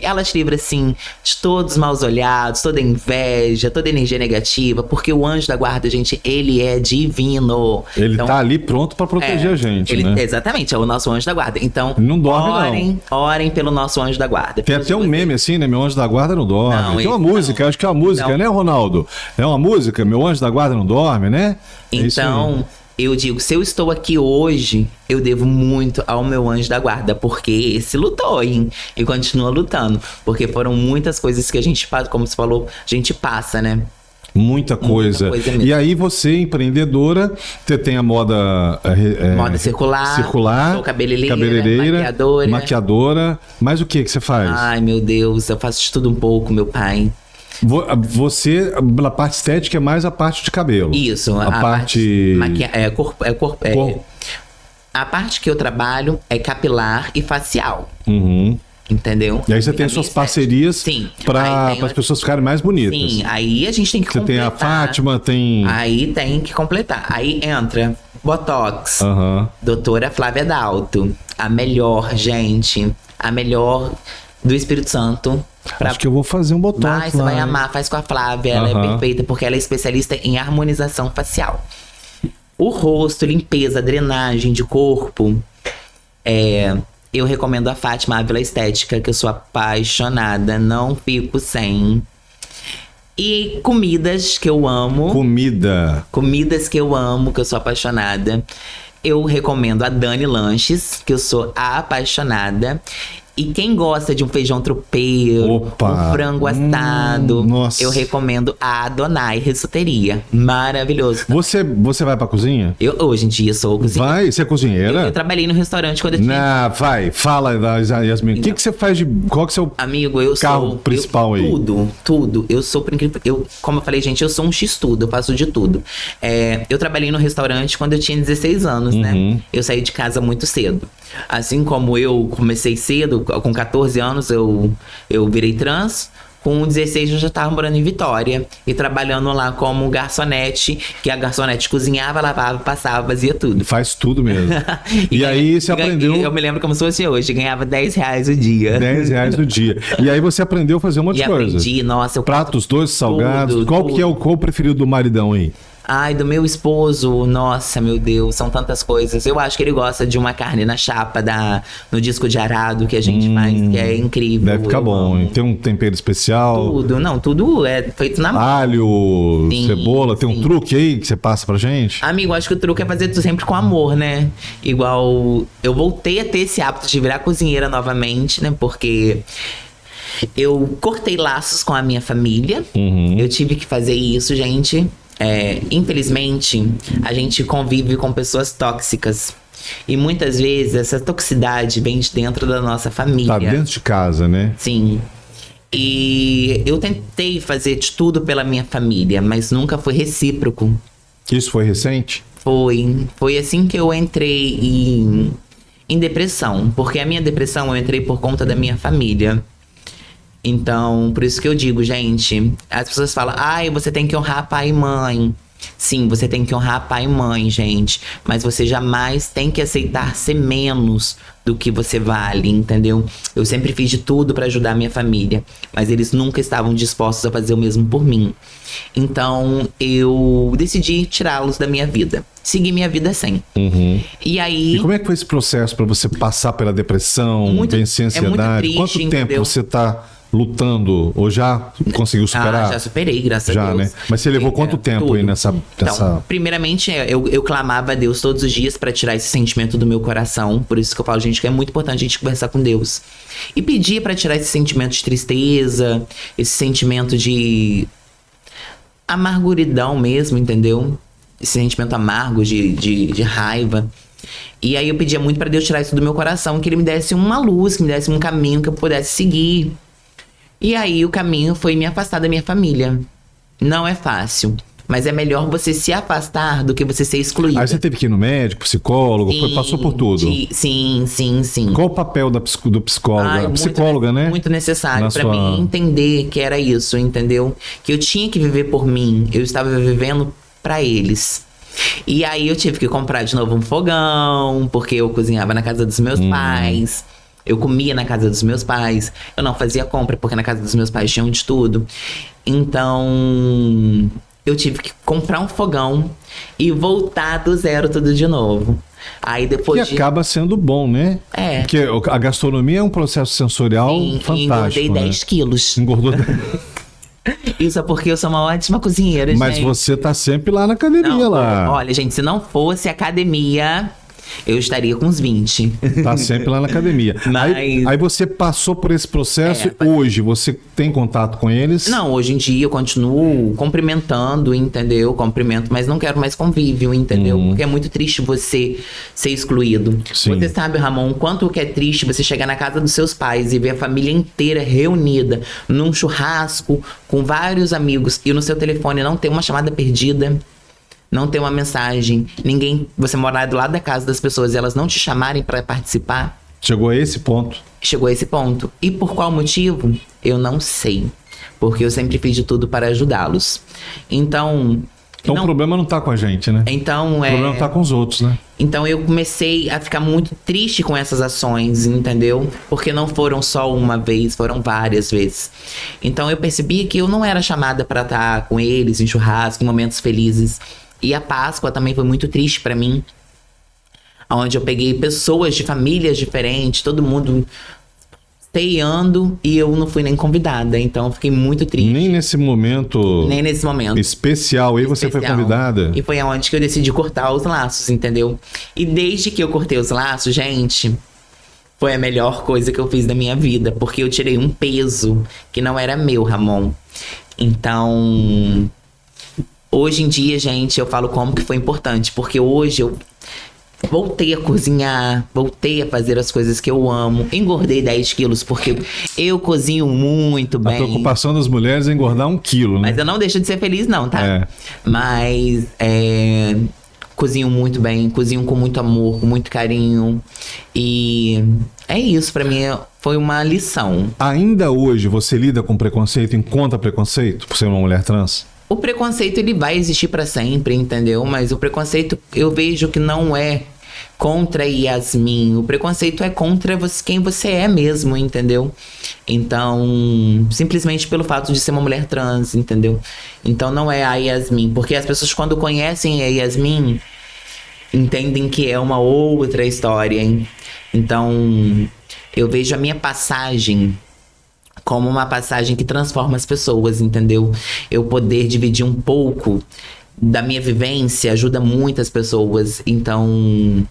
Ela te livra, assim, de todos os maus olhados, toda inveja, toda energia negativa, porque o anjo da guarda, gente, ele é divino. Ele Então, tá ali pronto pra proteger a gente, né? Exatamente, é o nosso anjo da guarda. Então, Ele não dorme, orem pelo nosso anjo da guarda. Tem até um meme assim, né? Meu anjo da guarda não dorme. Não, Tem uma esse música, acho que é uma música, Não. né, Ronaldo? É uma música, meu anjo da guarda não dorme, né? É isso aí. Então, eu digo, se eu estou aqui hoje, eu devo muito ao meu anjo da guarda, porque esse lutou, hein? E continua lutando. Porque foram muitas coisas que a gente passa, como você falou, a gente passa, né? Muita coisa. mesmo. E aí você, empreendedora, você tem a moda... Moda circular, sou cabeleireira, maquiadora. Mas o que você faz? Ai, meu Deus, eu faço de tudo um pouco, meu pai. Você, a parte estética é mais a parte de cabelo. Isso, A parte... A parte que eu trabalho é capilar e facial. Uhum. Entendeu? E aí você tem A suas minha parcerias Sim. para Aí tem as pessoas ficarem mais bonitas. Sim, aí a gente tem que Você tem a Fátima, tem... Aí tem que completar. Aí entra Botox, Aham. doutora Flávia Dalto. A melhor, gente. A melhor do Espírito Santo. Acho que eu vou fazer um botox Mas você lá, vai hein? amar, faz com a Flávia. Ela é Aham. perfeita porque ela é especialista em harmonização facial. O rosto, limpeza, drenagem de corpo. Eu recomendo a Fátima Ávila Estética, que eu sou apaixonada, não fico sem. E comidas que eu amo. Comidas que eu amo, que eu sou apaixonada. Eu recomendo a Dani Lanches, que eu sou apaixonada. E quem gosta de um feijão tropeiro, Opa! um frango assado, nossa. eu recomendo a Adonai Rissoteria. Maravilhoso. Você vai pra cozinha? Eu, hoje em dia, sou cozinheira. Vai? Você é cozinheira? Eu trabalhei no restaurante quando eu tinha... Fala da Yasmin. O que você faz de... Qual que é o seu Amigo, eu carro sou... principal aí? Tudo. Eu sou, por incrível... Como eu falei, gente, eu sou um X-tudo, eu faço de tudo. Eu trabalhei no restaurante quando eu tinha 16 anos, né? Eu saí de casa muito cedo. Assim como eu comecei cedo, com 14 anos eu virei trans. Com 16 eu já estava morando em Vitória e trabalhando lá como garçonete, que a garçonete cozinhava, lavava, passava, fazia tudo. Faz tudo mesmo. E aí você aprendeu... Eu me lembro como se fosse hoje, ganhava R$10 o dia. R$10 no dia. E aí você aprendeu a fazer um monte de coisa. Aprendi, nossa. Pratos doces, salgados. Qual que é qual o preferido do maridão aí? Ai, do meu esposo, nossa, meu Deus, são tantas coisas. Eu acho que ele gosta de uma carne na chapa no disco de arado que a gente faz, que é incrível. Deve ficar bom, hein? Tem um tempero especial. Tudo é feito na mão. Alho, Sim, cebola, tem um truque aí que você passa pra gente? Amigo, acho que o truque é fazer tudo sempre com amor, né? Igual, eu voltei a ter esse hábito de virar cozinheira novamente, né? Porque... eu cortei laços com a minha família. Eu tive que fazer isso, gente. Infelizmente, a gente convive com pessoas tóxicas. E muitas vezes essa toxicidade vem de dentro da nossa família. Tá dentro de casa, né? Sim. E eu tentei fazer de tudo pela minha família, mas nunca foi recíproco. Isso foi recente? Foi assim que eu entrei em depressão. Porque a minha depressão eu entrei por conta da minha família. Então, por isso que eu digo, gente, as pessoas falam, você tem que honrar pai e mãe. Sim, você tem que honrar pai e mãe, gente. Mas você jamais tem que aceitar ser menos do que você vale, entendeu? Eu sempre fiz de tudo pra ajudar a minha família, mas eles nunca estavam dispostos a fazer o mesmo por mim. Então, eu decidi tirá-los da minha vida. Seguir minha vida sem. E aí... E como é que foi esse processo pra você passar pela depressão, vencer a ansiedade? muito triste, Quanto tempo entendeu? você tá lutando? Ou já conseguiu superar? Já superei, graças a Deus. Né? Mas você levou quanto tempo aí nessa... Então, primeiramente, eu clamava a Deus todos os dias pra tirar esse sentimento do meu coração. Por isso que eu falo, gente, que é muito importante a gente conversar com Deus. E pedir pra tirar esse sentimento de tristeza, esse sentimento de amarguridão mesmo, entendeu? Esse sentimento amargo de raiva. E aí eu pedia muito pra Deus tirar isso do meu coração, que Ele me desse uma luz, que me desse um caminho que eu pudesse seguir. E aí o caminho foi me afastar da minha família. Não é fácil. Mas é melhor você se afastar do que você ser excluída. Aí você teve que ir no médico, psicólogo, passou por tudo. Sim. Qual o papel do psicólogo? Ai, Psicóloga, né? Muito necessário pra sua... mim entender que era isso, entendeu? Que eu tinha que viver por mim. Eu estava vivendo pra eles. E aí eu tive que comprar de novo um fogão, porque eu cozinhava na casa dos meus pais. Eu comia na casa dos meus pais. Eu não fazia compra, porque na casa dos meus pais tinham de tudo. Então, eu tive que comprar um fogão e voltar do zero tudo de novo. Aí depois acaba sendo bom, né? É. Porque a gastronomia é um processo sensorial fantástico. Engordei 10 quilos. Engordou. Isso é porque eu sou uma ótima cozinheira, Mas gente. você tá sempre lá na academia, lá. Olha, gente, se não fosse academia, eu estaria com uns 20. Tá sempre lá na academia. Mas... Aí você passou por esse processo. Hoje você tem contato com eles? Não, hoje em dia eu continuo cumprimentando, entendeu? Cumprimento, mas não quero mais convívio, entendeu? Porque é muito triste você ser excluído. Sim. Você sabe, Ramon, quanto que é triste você chegar na casa dos seus pais e ver a família inteira reunida num churrasco com vários amigos e no seu telefone não ter uma chamada perdida. Não ter uma mensagem, você morar do lado da casa das pessoas e elas não te chamarem para participar. Chegou a esse ponto. Chegou a esse ponto. E por qual motivo? Eu não sei. Porque eu sempre fiz de tudo para ajudá-los. Então o problema não tá com a gente, né? Então, o problema tá com os outros, né? Então eu comecei a ficar muito triste com essas ações, entendeu? Porque não foram só uma vez, foram várias vezes. Então eu percebi que eu não era chamada para estar com eles em churrasco, em momentos felizes. E a Páscoa também foi muito triste pra mim, onde eu peguei pessoas de famílias diferentes, todo mundo ceando e eu não fui nem convidada, então eu fiquei muito triste. Nem nesse momento especial aí você foi convidada? E foi aonde que eu decidi cortar os laços, entendeu? E desde que eu cortei os laços, gente, foi a melhor coisa que eu fiz da minha vida, porque eu tirei um peso que não era meu, Ramon. Então... Hoje em dia, gente, eu falo como que foi importante, porque hoje eu voltei a cozinhar, voltei a fazer as coisas que eu amo, engordei 10 quilos, porque eu cozinho muito bem. A preocupação das mulheres é engordar 1 quilo, né? Mas eu não deixo de ser feliz não, tá? É. Mas, cozinho muito bem, cozinho com muito amor, com muito carinho, e é isso, pra mim foi uma lição. Ainda hoje você lida com preconceito, encontra preconceito por ser uma mulher trans? O preconceito, ele vai existir pra sempre, entendeu? Mas o preconceito, eu vejo que não é contra Yasmin. O preconceito é contra quem você é mesmo, entendeu? Então, simplesmente pelo fato de ser uma mulher trans, entendeu? Então não é a Yasmin. Porque as pessoas, quando conhecem a Yasmin, entendem que é uma outra história, hein? Então, eu vejo a minha passagem como uma passagem que transforma as pessoas, entendeu? Eu poder dividir um pouco da minha vivência ajuda muitas pessoas. Então,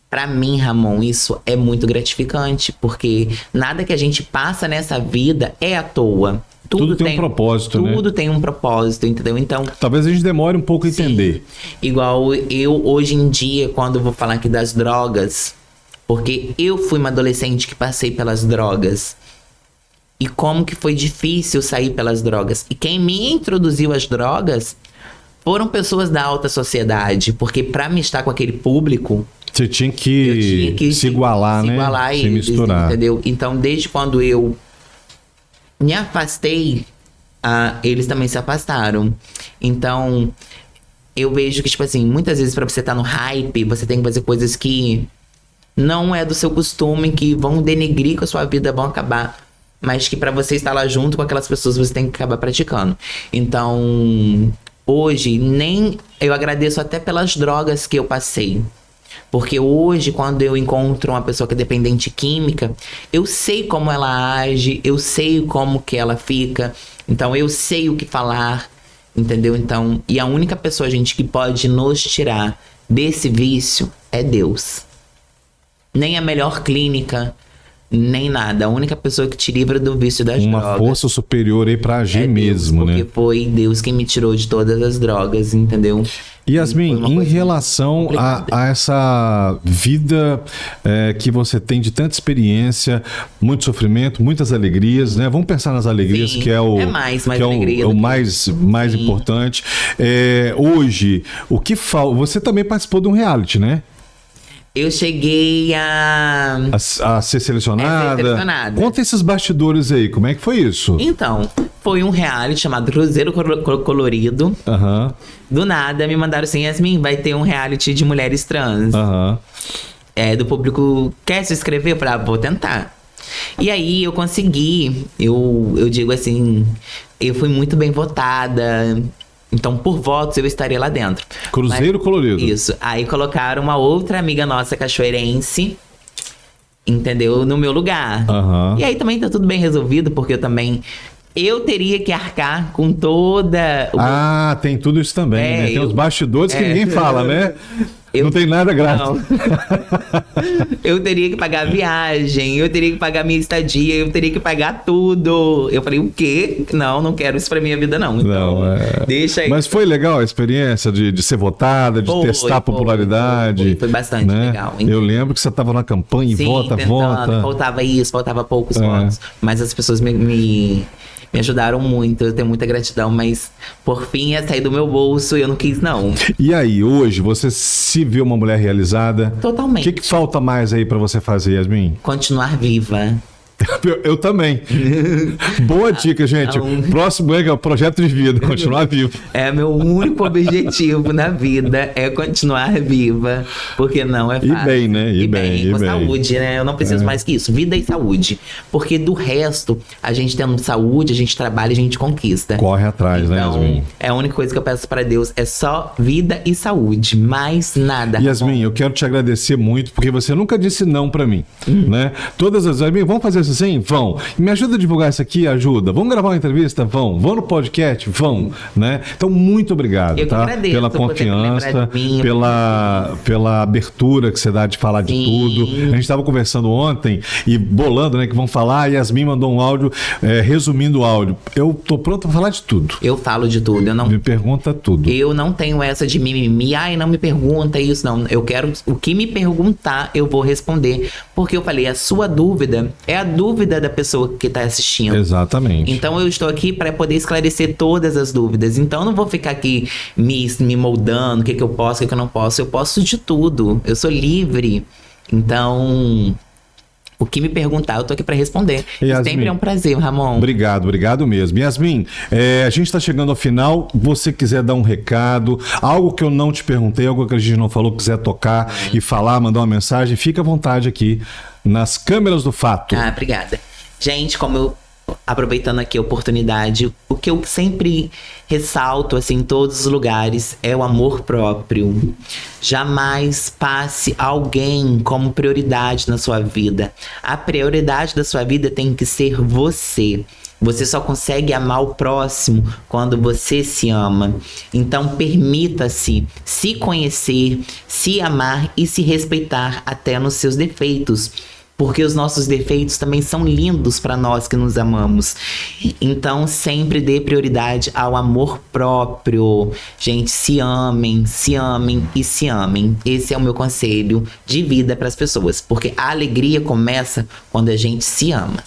pra mim, Ramon, isso é muito gratificante, porque nada que a gente passa nessa vida é à toa. Tudo tem um propósito, né? Tudo tem um propósito, entendeu? Então, talvez a gente demore um pouco a entender. Igual eu, hoje em dia, quando eu vou falar aqui das drogas, porque eu fui uma adolescente que passei pelas drogas. E como que foi difícil sair pelas drogas. E quem me introduziu às drogas foram pessoas da alta sociedade. Porque pra me estar com aquele público... Você tinha que se igualar, né? Se igualar se misturar. Entendeu? Então, desde quando eu me afastei, eles também se afastaram. Então, eu vejo que, tipo assim, muitas vezes pra você estar no hype, você tem que fazer coisas que não é do seu costume, que vão denegrir com a sua vida, vão acabar... Mas que pra você estar lá junto com aquelas pessoas, você tem que acabar praticando. Então, hoje, eu agradeço até pelas drogas que eu passei. Porque hoje, quando eu encontro uma pessoa que é dependente química, eu sei como ela age, eu sei como que ela fica. Então, eu sei o que falar, entendeu? Então, e a única pessoa, gente, que pode nos tirar desse vício é Deus. Nem a melhor clínica... Nem nada. A única pessoa que te livra do vício das Uma drogas força superior aí pra agir é Deus, mesmo, né? porque foi Deus quem me tirou de todas as drogas, entendeu? Yasmin, Foi uma em coisa relação complicada. a essa vida que você tem de tanta experiência, muito sofrimento, muitas alegrias, né? Vamos pensar nas alegrias, Sim, que é o, é mais que é alegria o do que- mais importante. Hoje, o que falta... Você também participou de um reality, né? Eu cheguei a... A ser selecionada. É, ser selecionada. Conta esses bastidores aí, como é que foi isso? Então, foi um reality chamado Cruzeiro Colorido. Aham, Do nada, me mandaram assim, Yasmin, vai ter um reality de mulheres trans. aham. Do público, quer se inscrever? Eu falei, vou tentar. E aí, eu consegui. Eu digo assim, eu fui muito bem votada. Então, por votos, eu estaria lá dentro. Cruzeiro Colorido. Isso. Aí colocaram uma outra amiga nossa cachoeirense, entendeu? No meu lugar. Aham. E aí também tá tudo bem resolvido, porque eu teria que arcar com toda... Ah, tem tudo isso também, né? Tem os bastidores que ninguém fala, né? Não tem nada grátis. Não. Eu teria que pagar a viagem, eu teria que pagar a minha estadia, eu teria que pagar tudo. Eu falei, o quê? Não quero isso pra minha vida, não. Então, deixa aí. Mas foi legal a experiência de ser votada, de testar a popularidade. Foi bastante legal. Eu lembro que você estava na campanha e Sim, vota. Faltava isso, faltava poucos votos. Mas as pessoas me ajudaram muito, eu tenho muita gratidão, mas por fim ia sair do meu bolso e eu não quis, não. E aí, hoje, você se vê uma mulher realizada? Totalmente. O que falta mais aí pra você fazer, Yasmin? Continuar viva. Eu também. Boa dica, gente. Próximo é o projeto de vida, continuar vivo. Meu único objetivo na vida é continuar viva, porque não é fácil. E bem, né? E bem. Com saúde, né? Eu não preciso mais que isso. Vida e saúde. Porque do resto, a gente tendo saúde, a gente trabalha, a gente conquista. Corre atrás, né, Yasmin? A única coisa que eu peço para Deus é só vida e saúde, mais nada. Yasmin, eu quero te agradecer muito, porque você nunca disse não pra mim, né? Todas as... Yasmin, vamos fazer isso assim? Vão. Me ajuda a divulgar isso aqui? Ajuda. Vamos gravar uma entrevista? Vão. Vão no podcast? Vão. Né? Então, muito obrigado, eu que agradeço pela confiança, pela abertura que você dá de falar de tudo. A gente estava conversando ontem e bolando, né, que vão falar, a Yasmin mandou um áudio resumindo o áudio. Eu tô pronto pra falar de tudo. Eu falo de tudo. Me pergunta tudo. Eu não tenho essa de mimimi. Ai, não me pergunta isso, não. Eu quero... O que me perguntar, eu vou responder. Porque eu falei, a sua dúvida é a dúvida da pessoa que tá assistindo. Exatamente. Então eu estou aqui para poder esclarecer todas as dúvidas. Então eu não vou ficar aqui me moldando, o que eu posso, o que eu não posso. Eu posso de tudo. Eu sou livre. Então... O que me perguntar, eu tô aqui para responder. Yasmin, sempre é um prazer, Ramon. Obrigado mesmo. Yasmin, a gente está chegando ao final. Você quiser dar um recado, algo que eu não te perguntei, algo que a gente não falou, quiser tocar e falar, mandar uma mensagem, fica à vontade aqui nas câmeras do Fato. Obrigada. Gente, aproveitando aqui a oportunidade, o que eu sempre ressalto assim, em todos os lugares é o amor próprio. Jamais passe alguém como prioridade na sua vida. A prioridade da sua vida tem que ser você. Você só consegue amar o próximo quando você se ama. Então, permita-se se conhecer, se amar e se respeitar até nos seus defeitos. Porque os nossos defeitos também são lindos para nós que nos amamos. Então, sempre dê prioridade ao amor próprio. Gente, se amem e se amem. Esse é o meu conselho de vida para as pessoas. Porque a alegria começa quando a gente se ama.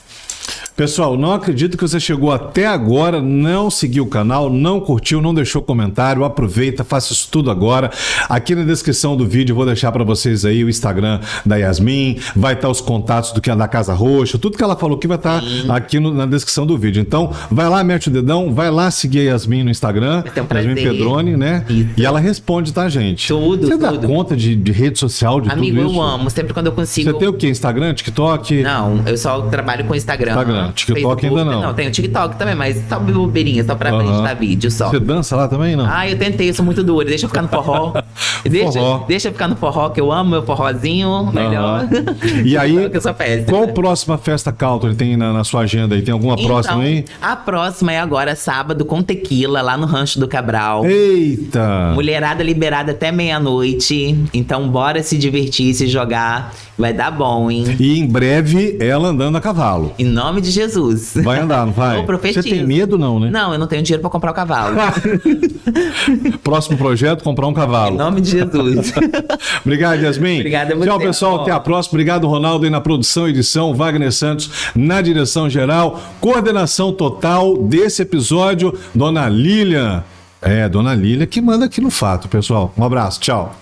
Pessoal, não acredito que você chegou até agora, não seguiu o canal, não curtiu, não deixou comentário, aproveita, faça isso tudo agora. Aqui na descrição do vídeo eu vou deixar para vocês aí o Instagram da Yasmin, vai estar os contatos da Casa Roxa, tudo que ela falou aqui vai estar aqui na descrição do vídeo. Então, vai lá, mete o dedão, vai lá seguir a Yasmin no Instagram, Yasmin Pedroni, né? Isso. E ela responde, tá, gente? Você dá conta de rede social, de Amigo, tudo isso? Amigo, eu amo, sempre quando eu consigo... Você tem o quê? Instagram, TikTok? Não, eu só trabalho com Instagram. TikTok ainda não. Não, tem o TikTok também, mas só bobeirinha, só pra editar vídeo só. Você dança lá também, não? Ah, eu tentei, eu sou muito dura. Deixa eu ficar no forró. Deixa eu ficar no forró, que eu amo meu forrozinho. Melhor. E aí, que eu sou péssima. qual próxima festa country tem na sua agenda aí? Tem alguma próxima aí? A próxima é agora sábado com tequila, lá no Rancho do Cabral. Eita! Mulherada liberada até meia-noite. Então bora se divertir, se jogar. Vai dar bom, hein? E em breve, ela andando a cavalo. Em nome de Jesus. Vai andar, não vai? Eu profetizo. Você tem medo, não, né? Não, eu não tenho dinheiro pra comprar o cavalo. Próximo projeto, comprar um cavalo. Em nome de Jesus. Obrigado, Yasmin. Obrigada a você, Tchau, pessoal. amor. Até a próxima. Obrigado, Ronaldo, aí na produção e edição. Wagner Santos na direção geral. Coordenação total desse episódio, Dona Lília. Dona Lília que manda aqui no Fato, pessoal. Um abraço. Tchau.